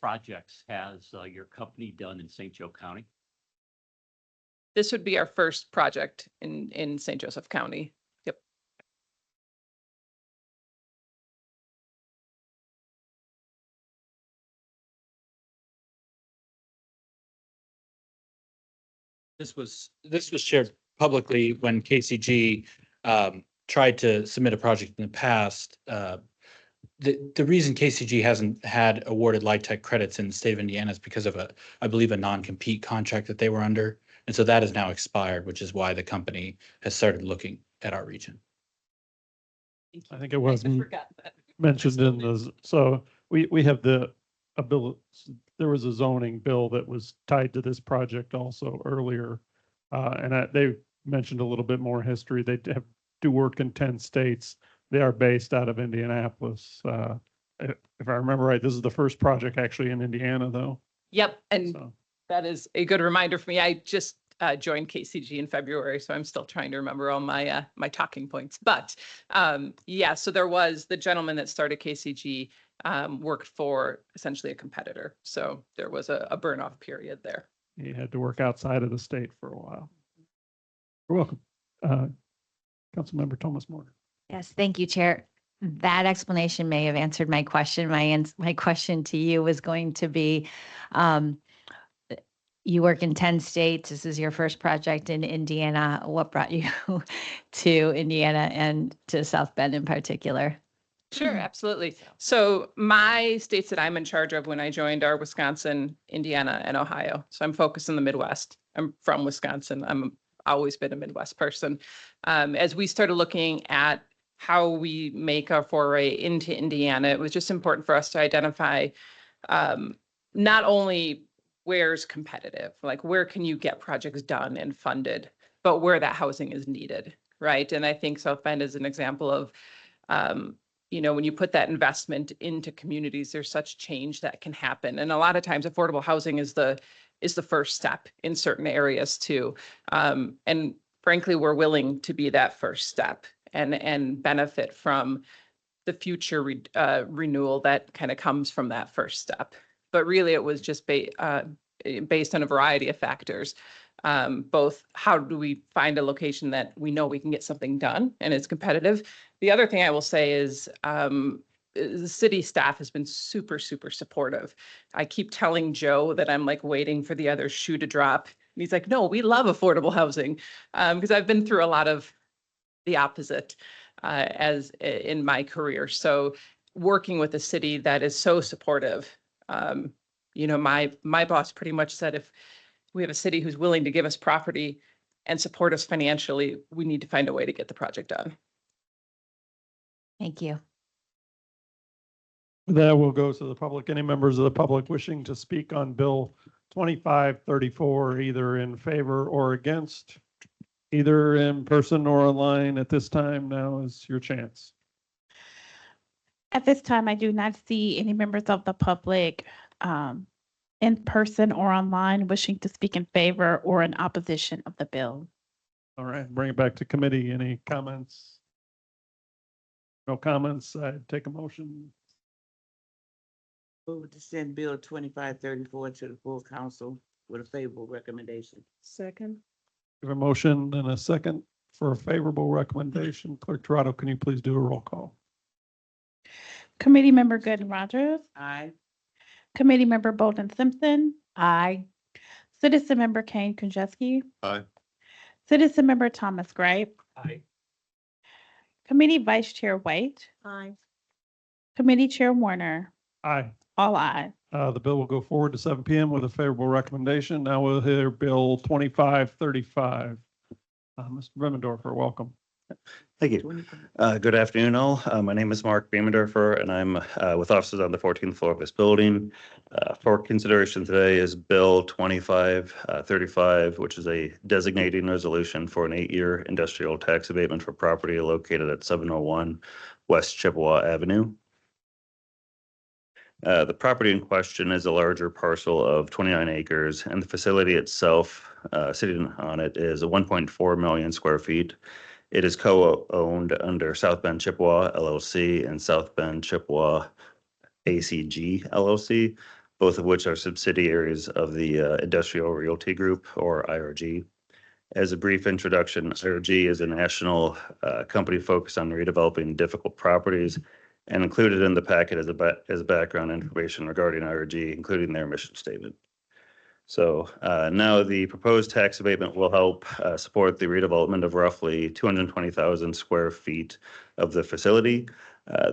Projects has your company done in St. Joe County? This would be our first project in St. Joseph County. Yep. This was shared publicly when KCG tried to submit a project in the past. The reason KCG hasn't had awarded LIHTC credits in the state of Indiana is because of I believe, a non-compete contract that they were under. And so that has now expired, which is why the company has started looking at our region. I think it was mentioned in the, so we have the ability, there was a zoning bill that was tied to this project also earlier. And they mentioned a little bit more history. They do work in 10 states. They are based out of Indianapolis. If I remember right, this is the first project actually in Indiana, though. Yep. And that is a good reminder for me. I just joined KCG in February, so I'm still trying to remember all my my talking points. But yeah, so there was the gentleman that started KCG worked for essentially a competitor. So there was a burn off period there. He had to work outside of the state for a while. You're welcome. Councilmember Thomas Moore. Yes, thank you, Chair. That explanation may have answered my question. My question to you was going to be, you work in 10 states. This is your first project in Indiana. What brought you to Indiana and to South Bend in particular? Sure, absolutely. So my states that I'm in charge of when I joined are Wisconsin, Indiana, and Ohio. So I'm focused in the Midwest. I'm from Wisconsin. I'm always been a Midwest person. As we started looking at how we make our foray into Indiana, it was just important for us to identify not only where's competitive, like where can you get projects done and funded, but where that housing is needed, right? And I think South Bend is an example of, you know, when you put that investment into communities, there's such change that can happen. And a lot of times affordable housing is the first step in certain areas too. And frankly, we're willing to be that first step and benefit from the future renewal that kind of comes from that first step. but really it was just based on a variety of factors. Both how do we find a location that we know we can get something done and it's competitive. The other thing I will say is the city staff has been super, super supportive. I keep telling Joe that I'm like waiting for the other shoe to drop. And he's like, no, we love affordable housing. Because I've been through a lot of the opposite as in my career. So working with a city that is so supportive, you know, my boss pretty much said, if we have a city who's willing to give us property and support us financially, we need to find a way to get the project done. Thank you. That will go to the public. Any members of the public wishing to speak on Bill 2534, either in favor or against, either in person or online at this time, now is your chance. At this time, I do not see any members of the public in person or online wishing to speak in favor or in opposition of the bill. All right, bring it back to committee. Any comments? No comments. I'd take a motion. Move to send Bill 2534 to the full council with a favorable recommendation. Second. We have a motion and a second for a favorable recommendation. Clerk Toronto, can you please do a roll call? Committee Member Gooden Rogers, Aye. Committee Member Bolden Simpson, Aye. Citizen Member Kane Kunjewski, Aye. Citizen Member Thomas Gripe, Aye. Committee Vice Chair White, Aye. Committee Chair Warner, Aye. all ayes. The bill will go forward to 7 p.m. with a favorable recommendation. Now we'll hear Bill 2535. Mr. Remendorfer, welcome. Thank you. Good afternoon, all. My name is Mark Bamendorfer, and I'm with offices on the 14th floor of this building. For consideration today is Bill 2535, which is a designating resolution for an 8-year industrial tax abatement for property located at 701 West Chippewa Avenue. The property in question is a larger parcel of 29 acres, and the facility itself, sitting on it, is a 1.4 million square feet. It is co-owned under South Bend Chippewa LLC and South Bend Chippewa ACG LLC, both of which are subsidiaries of the Industrial Realty Group, or IRG. As a brief introduction, IRG is a national company focused on redeveloping difficult properties, and included in the packet as background information regarding IRG, including their mission statement. So now the proposed tax abatement will help support the redevelopment of roughly 220,000 square feet of the facility.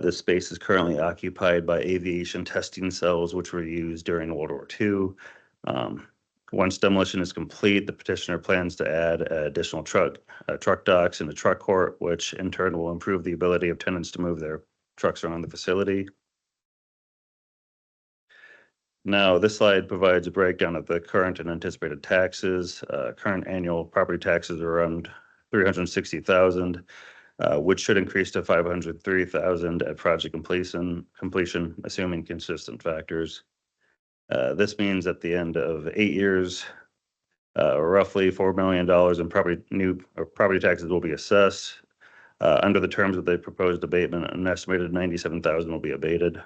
This space is currently occupied by aviation testing cells, which were used during World War II. Once demolition is complete, the petitioner plans to add additional truck docks and a truck court, which in turn will improve the ability of tenants to move their trucks around the facility. Now, this slide provides a breakdown of the current and anticipated taxes. Current annual property taxes are around $360,000, which should increase to $503,000 at project completion, assuming consistent factors. This means at the end of 8 years, roughly $4 million in property taxes will be assessed. Under the terms of the proposed abatement, an estimated $97,000 will be abated.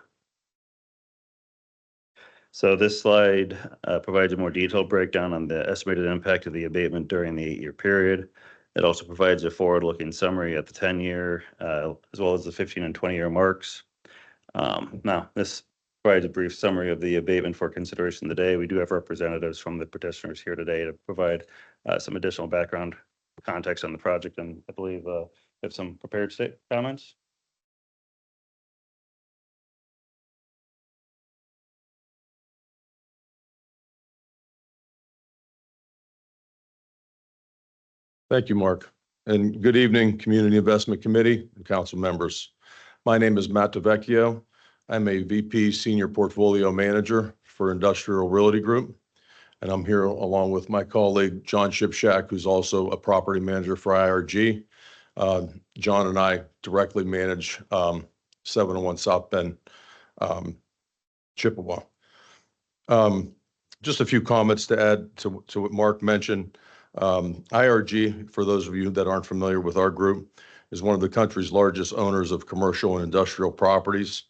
So this slide provides a more detailed breakdown on the estimated impact of the abatement during the 8-year period. It also provides a forward-looking summary at the 10-year, as well as the 15 and 20-year marks. Now, this provides a brief summary of the abatement for consideration today. We do have representatives from the petitioners here today to provide some additional background context on the project, and I believe have some prepared comments. Thank you, Mark. And good evening, Community Investment Committee and council members. My name is Matt DeVecchio. I'm a VP Senior Portfolio Manager for Industrial Realty Group. And I'm here along with my colleague, John Shipshack, who's also a property manager for IRG. John and I directly manage 701 South Bend, Chippewa. Just a few comments to add to what Mark mentioned. IRG, for those of you that aren't familiar with our group, is one of the country's largest owners of commercial and industrial properties.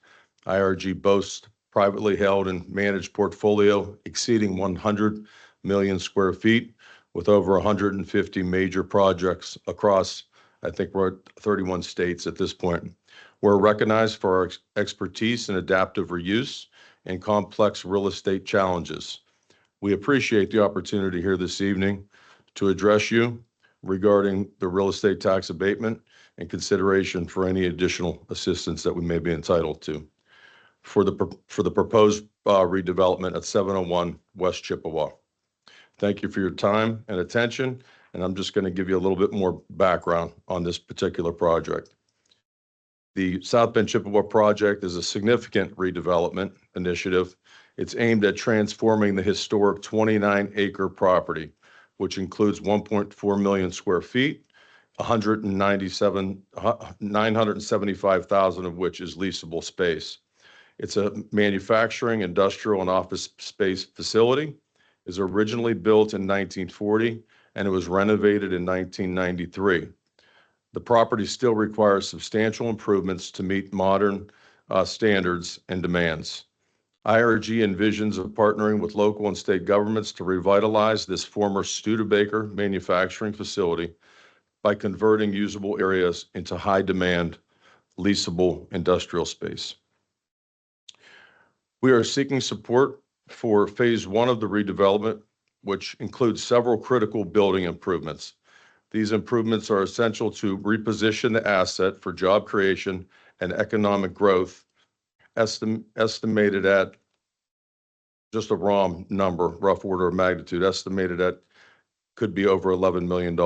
IRG boasts privately held and managed portfolio exceeding 100 million square feet with over 150 major projects across, I think we're at 31 states at this point. We're recognized for our expertise in adaptive reuse and complex real estate challenges. We appreciate the opportunity here this evening to address you regarding the real estate tax abatement and consideration for any additional assistance that we may be entitled to for the proposed redevelopment at 701 West Chippewa. Thank you for your time and attention, and I'm just going to give you a little bit more background on this particular project. The South Bend Chippewa project is a significant redevelopment initiative. It's aimed at transforming the historic 29-acre property, which includes 1.4 million square feet, 975,000 of which is leasable space. It's a manufacturing, industrial, and office space facility. It was originally built in 1940, and it was renovated in 1993. The property still requires substantial improvements to meet modern standards and demands. IRG envisions of partnering with local and state governments to revitalize this former Studebaker manufacturing facility by converting usable areas into high-demand, leasable industrial space. We are seeking support for phase one of the redevelopment, which includes several critical building improvements. These improvements are essential to reposition the asset for job creation and economic growth, estimated at just a raw number, rough order of magnitude, estimated at could be over $11 million.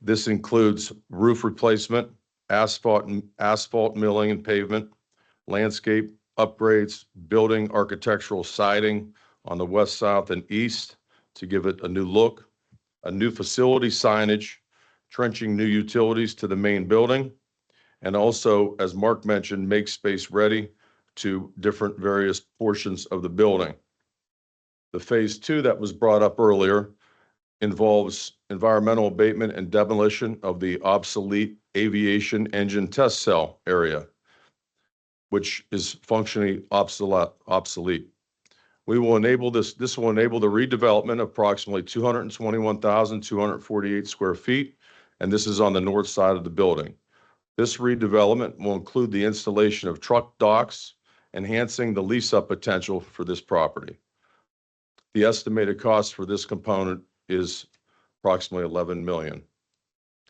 This includes roof replacement, asphalt milling and pavement, landscape upgrades, building architectural siding on the west, south, and east to give it a new look, a new facility signage, trenching new utilities to the main building, and also, as Mark mentioned, make space ready to different various portions of the building. The phase two that was brought up earlier involves environmental abatement and demolition of the obsolete aviation engine test cell area, which is functionally obsolete. This will enable the redevelopment of approximately 221,248 square feet, and this is on the north side of the building. This redevelopment will include the installation of truck docks, enhancing the lease-up potential for this property. The estimated cost for this component is approximately $11 million,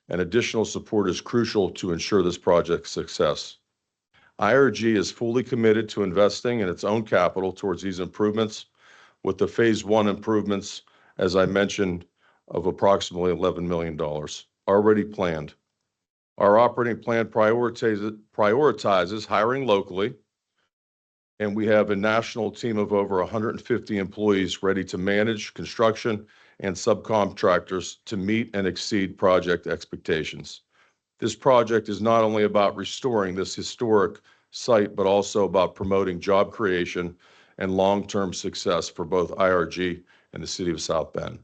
and additional support is crucial to ensure this project's success. IRG is fully committed to investing in its own capital towards these improvements, with the phase one improvements, as I mentioned, of approximately $11 million already planned. Our operating plan prioritizes hiring locally, and we have a national team of over 150 employees ready to manage construction and subcontractors to meet and exceed project expectations. This project is not only about restoring this historic site, but also about promoting job creation and long-term success for both IRG and the city of South Bend.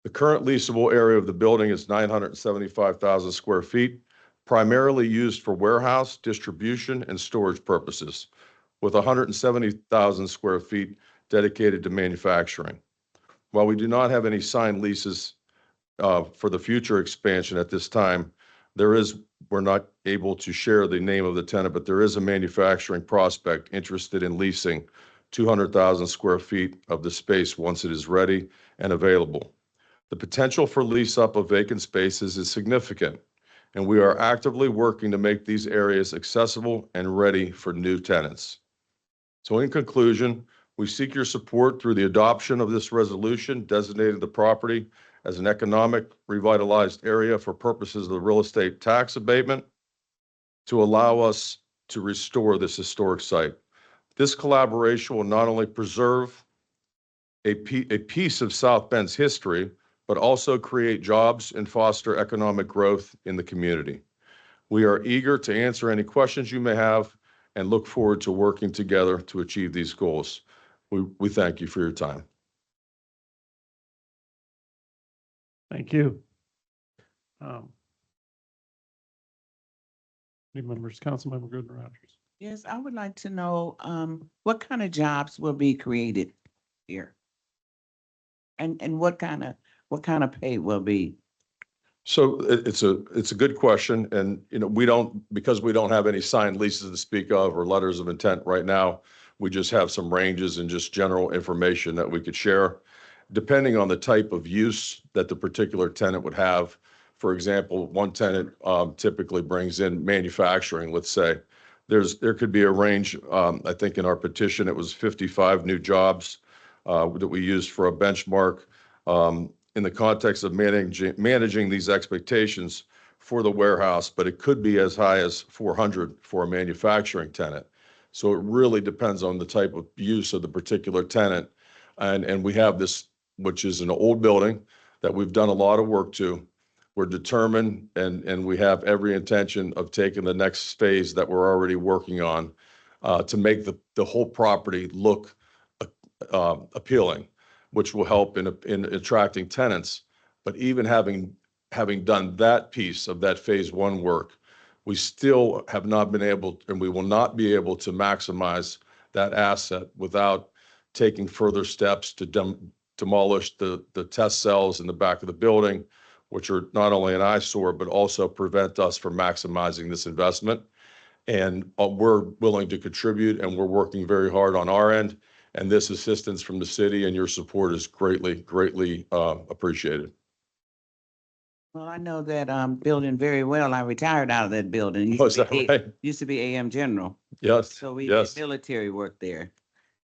The current leasable area of the building is 975,000 square feet, primarily used for warehouse, distribution, and storage purposes, with 170,000 square feet dedicated to manufacturing. While we do not have any signed leases for the future expansion at this time, we're not able to share the name of the tenant, but there is a manufacturing prospect interested in leasing 200,000 square feet of the space once it is ready and available. The potential for lease up of vacant spaces is significant, and we are actively working to make these areas accessible and ready for new tenants. So in conclusion, we seek your support through the adoption of this resolution designating the property as an economic revitalized area for purposes of the real estate tax abatement to allow us to restore this historic site. This collaboration will not only preserve a piece of South Bend's history, but also create jobs and foster economic growth in the community. We are eager to answer any questions you may have and look forward to working together to achieve these goals. We thank you for your time. Thank you. Any members, Councilmember Gooden Rogers. Yes, I would like to know, what kind of jobs will be created here? And what kind of pay will be? So it's a good question. And, you know, because we don't have any signed leases to speak of or letters of intent right now, we just have some ranges and just general information that we could share. Depending on the type of use that the particular tenant would have. For example, one tenant typically brings in manufacturing, let's say. There could be a range, I think in our petition, it was 55 new jobs that we used for a benchmark. In the context of managing these expectations for the warehouse, but it could be as high as 400 for a manufacturing tenant. So it really depends on the type of use of the particular tenant. And we have this, which is an old building that we've done a lot of work to. We're determined and we have every intention of taking the next phase that we're already working on to make the whole property look appealing, which will help in attracting tenants. But even having done that piece of that phase one work, we still have not been able, and we will not be able to maximize that asset without taking further steps to demolish the test cells in the back of the building, which are not only an eyesore, but also prevent us from maximizing this investment. And we're willing to contribute, and we're working very hard on our end. And this assistance from the city and your support is greatly appreciated. Well, I know that building very well. I retired out of that building. Oh, is that right? Used to be AM General. Yes, So we did yes. military work there.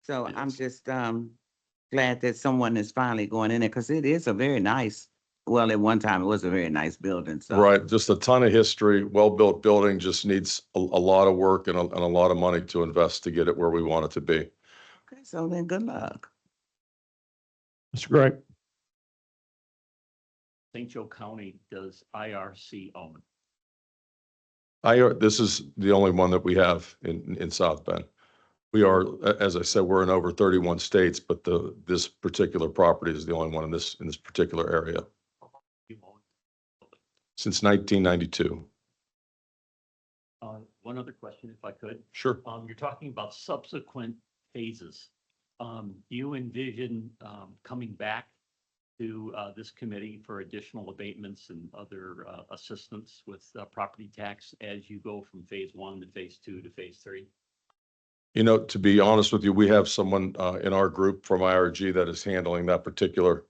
So I'm Yes. just glad that someone is finally going in there because it is a very nice, well, at one time it was a very nice building. So Right, just a ton of history, well-built building, just needs a lot of work and a lot of money to invest to get it where we want it to be. okay, so then good luck. Mr. Gregg. St. Joe County does IRC own? This is the only one that we have in South Bend. We are, as I said, we're in over 31 states, but this particular property is the only one in this particular area You own? since 1992. One other question, if I could. Sure. You're talking about subsequent phases. Do you envision coming back to this committee for additional abatements and other assistance with property tax as you go from phase one to phase two to phase three? You know, to be honest with you, we have someone in our group from IRG that is handling that particular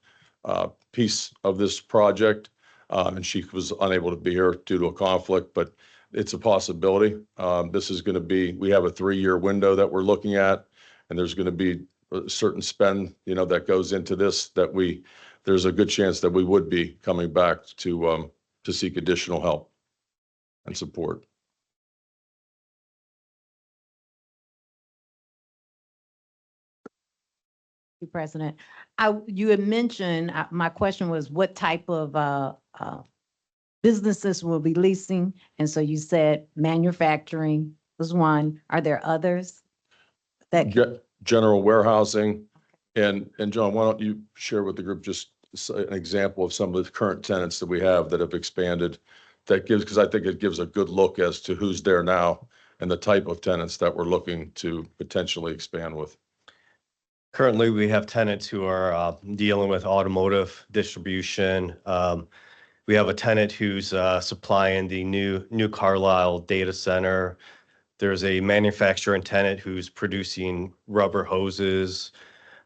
piece of this project. And she was unable to be here due to a conflict, but it's a possibility. This is going to be, we have a 3-year window that we're looking at, and there's going to be a certain spend, you know, that goes into this there's a good chance that we would be coming back to seek additional help and support. President. You had mentioned, my question was what type of businesses will be leasing? And so you said manufacturing was one. Are there others? General warehousing. And John, why don't you share with the group just an example of some of the current tenants that we have that have expanded that gives, because I think it gives a good look as to who's there now and the type of tenants that we're looking to potentially expand with. Currently, we have tenants who are dealing with automotive distribution. We have a tenant who's supplying the new Carlisle data center. There's a manufacturing tenant who's producing rubber hoses.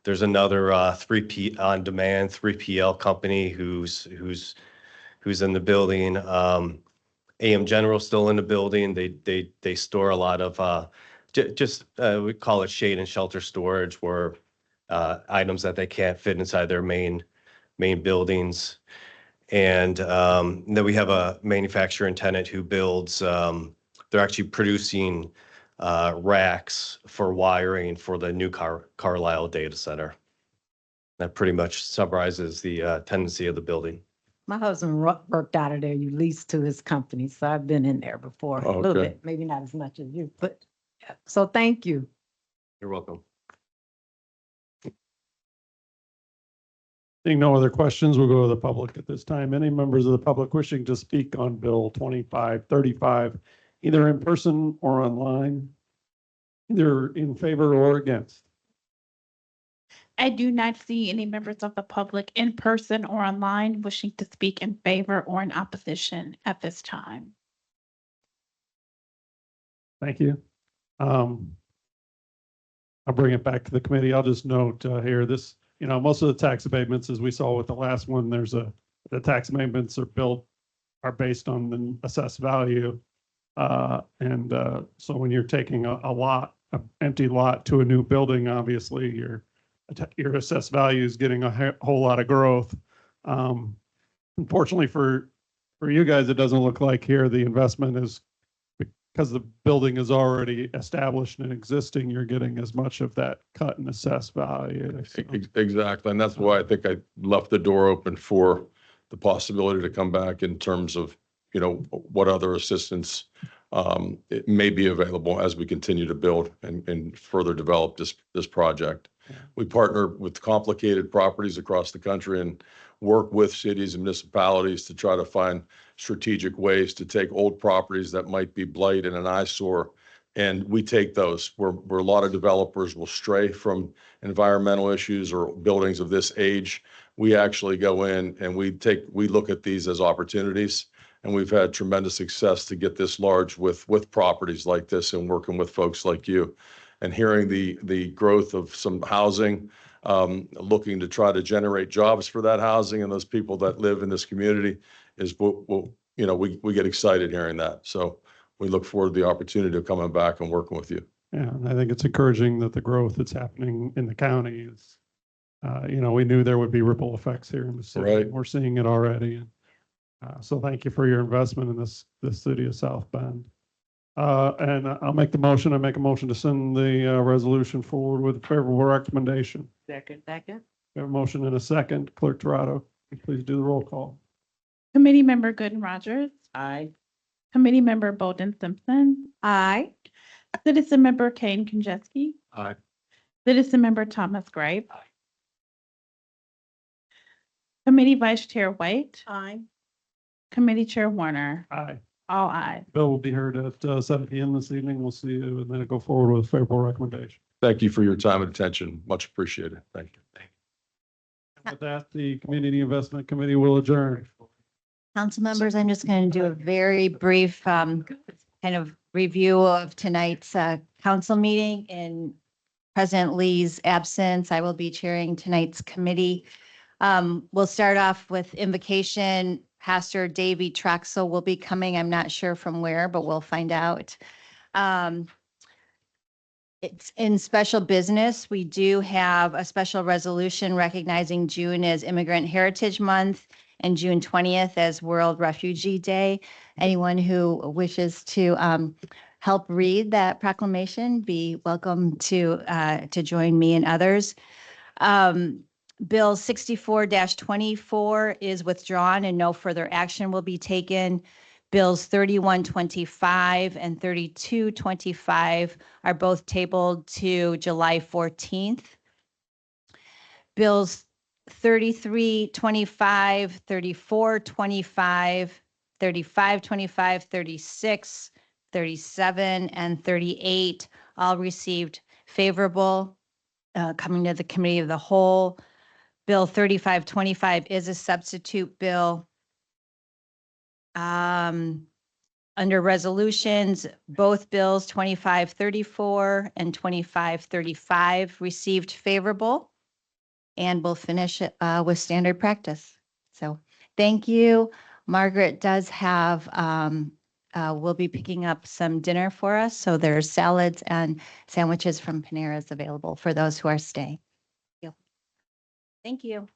There's another 3P on-demand 3PL company who's in the building. AM General still in the building. They store a lot of we call it shade and shelter storage, where items that they can't fit inside their main buildings. And then we have a manufacturing tenant who builds, they're actually producing racks for wiring for the new Carlisle data center. That pretty much summarizes the tendency of the building. My husband worked out of there. You leased to his company. So I've been in there before a little bit, maybe not as much as you, but yeah. So thank you. You're welcome. Seeing no other questions, we'll go to the public at this time. Any members of the public wishing to speak on Bill 2535, either in person or online, either in favor or against? I do not see any members of the public in person or online wishing to speak in favor or in opposition at this time. Thank you. I'll bring it back to the committee. I'll just note here, this, most of the tax abatements, as we saw with the last one, the tax abatements are based on the assessed value. So when you're taking an empty lot to a new building, obviously your assessed value is getting a whole lot of growth. Unfortunately for you guys, it doesn't look like here the investment is, because the building is already established and existing, you're getting as much of that cut and assessed value. So, Exactly. And that's why I think I left the door open for the possibility to come back in terms of, what other assistance it may be available as we continue to build and further develop this project. We partner with complicated properties across the country and work with cities and municipalities to try to find strategic ways to take old properties that might be blight and an eyesore. And we take those where a lot of developers will stray from environmental issues or buildings of this age. We actually go in and we look at these as opportunities. And we've had tremendous success to get this large with properties like this and working with folks like you. And hearing the growth of some housing, looking to try to generate jobs for that housing and those people that live in this community is we get excited hearing that. So we look forward to the opportunity of coming back and working with you. Yeah, and I think it's encouraging that the growth that's happening in the county is, we knew there would be ripple effects here in the city. Right. We're seeing it already. So thank you for your investment in this city of South Bend. And I'll make the motion. I make a motion to send the resolution forward with a favorable recommendation. Second. We have a motion and a second. Clerk Toronto, please do the roll call. Committee Member Gooden Rogers, Aye. Committee Member Bolden Simpson, Aye. Citizen Member Kane Konjeski, Aye. Citizen Member Thomas Gripe. Committee Vice Chair White, Aye. Committee Chair Warner, Aye. all ayes. Bill will be heard at 7 p.m. this evening. We'll see you and then go forward with a favorable recommendation. Thank you for your time and attention. Much appreciated. Thank you. With that, the Community Investment Committee will adjourn. Council members, I'm just going to do a very brief kind of review of tonight's council meeting. In President Lee's absence, I will be chairing tonight's committee. We'll start off with invocation. Pastor Davey Traxel will be coming. I'm not sure from where, but we'll find out. It's in special business. We do have a special resolution recognizing June as Immigrant Heritage Month and June 20th as World Refugee Day. Anyone who wishes to help read that proclamation, be welcome to join me and others. Bill 64-24 is withdrawn and no further action will be taken. Bills 3125 and 3225 are both tabled to July 14th. Bills 3325, 3425, 3525, 36, 37, and 38 all received favorable coming to the Committee of the Whole. Bill 3525 is a substitute bill. Under resolutions, both bills 2534 and 2535 received favorable, and we'll finish with standard practice. So thank you. Margaret does have, we'll be picking up some dinner for us. So there's salads and sandwiches from Panera's available for those who are staying. Thank you.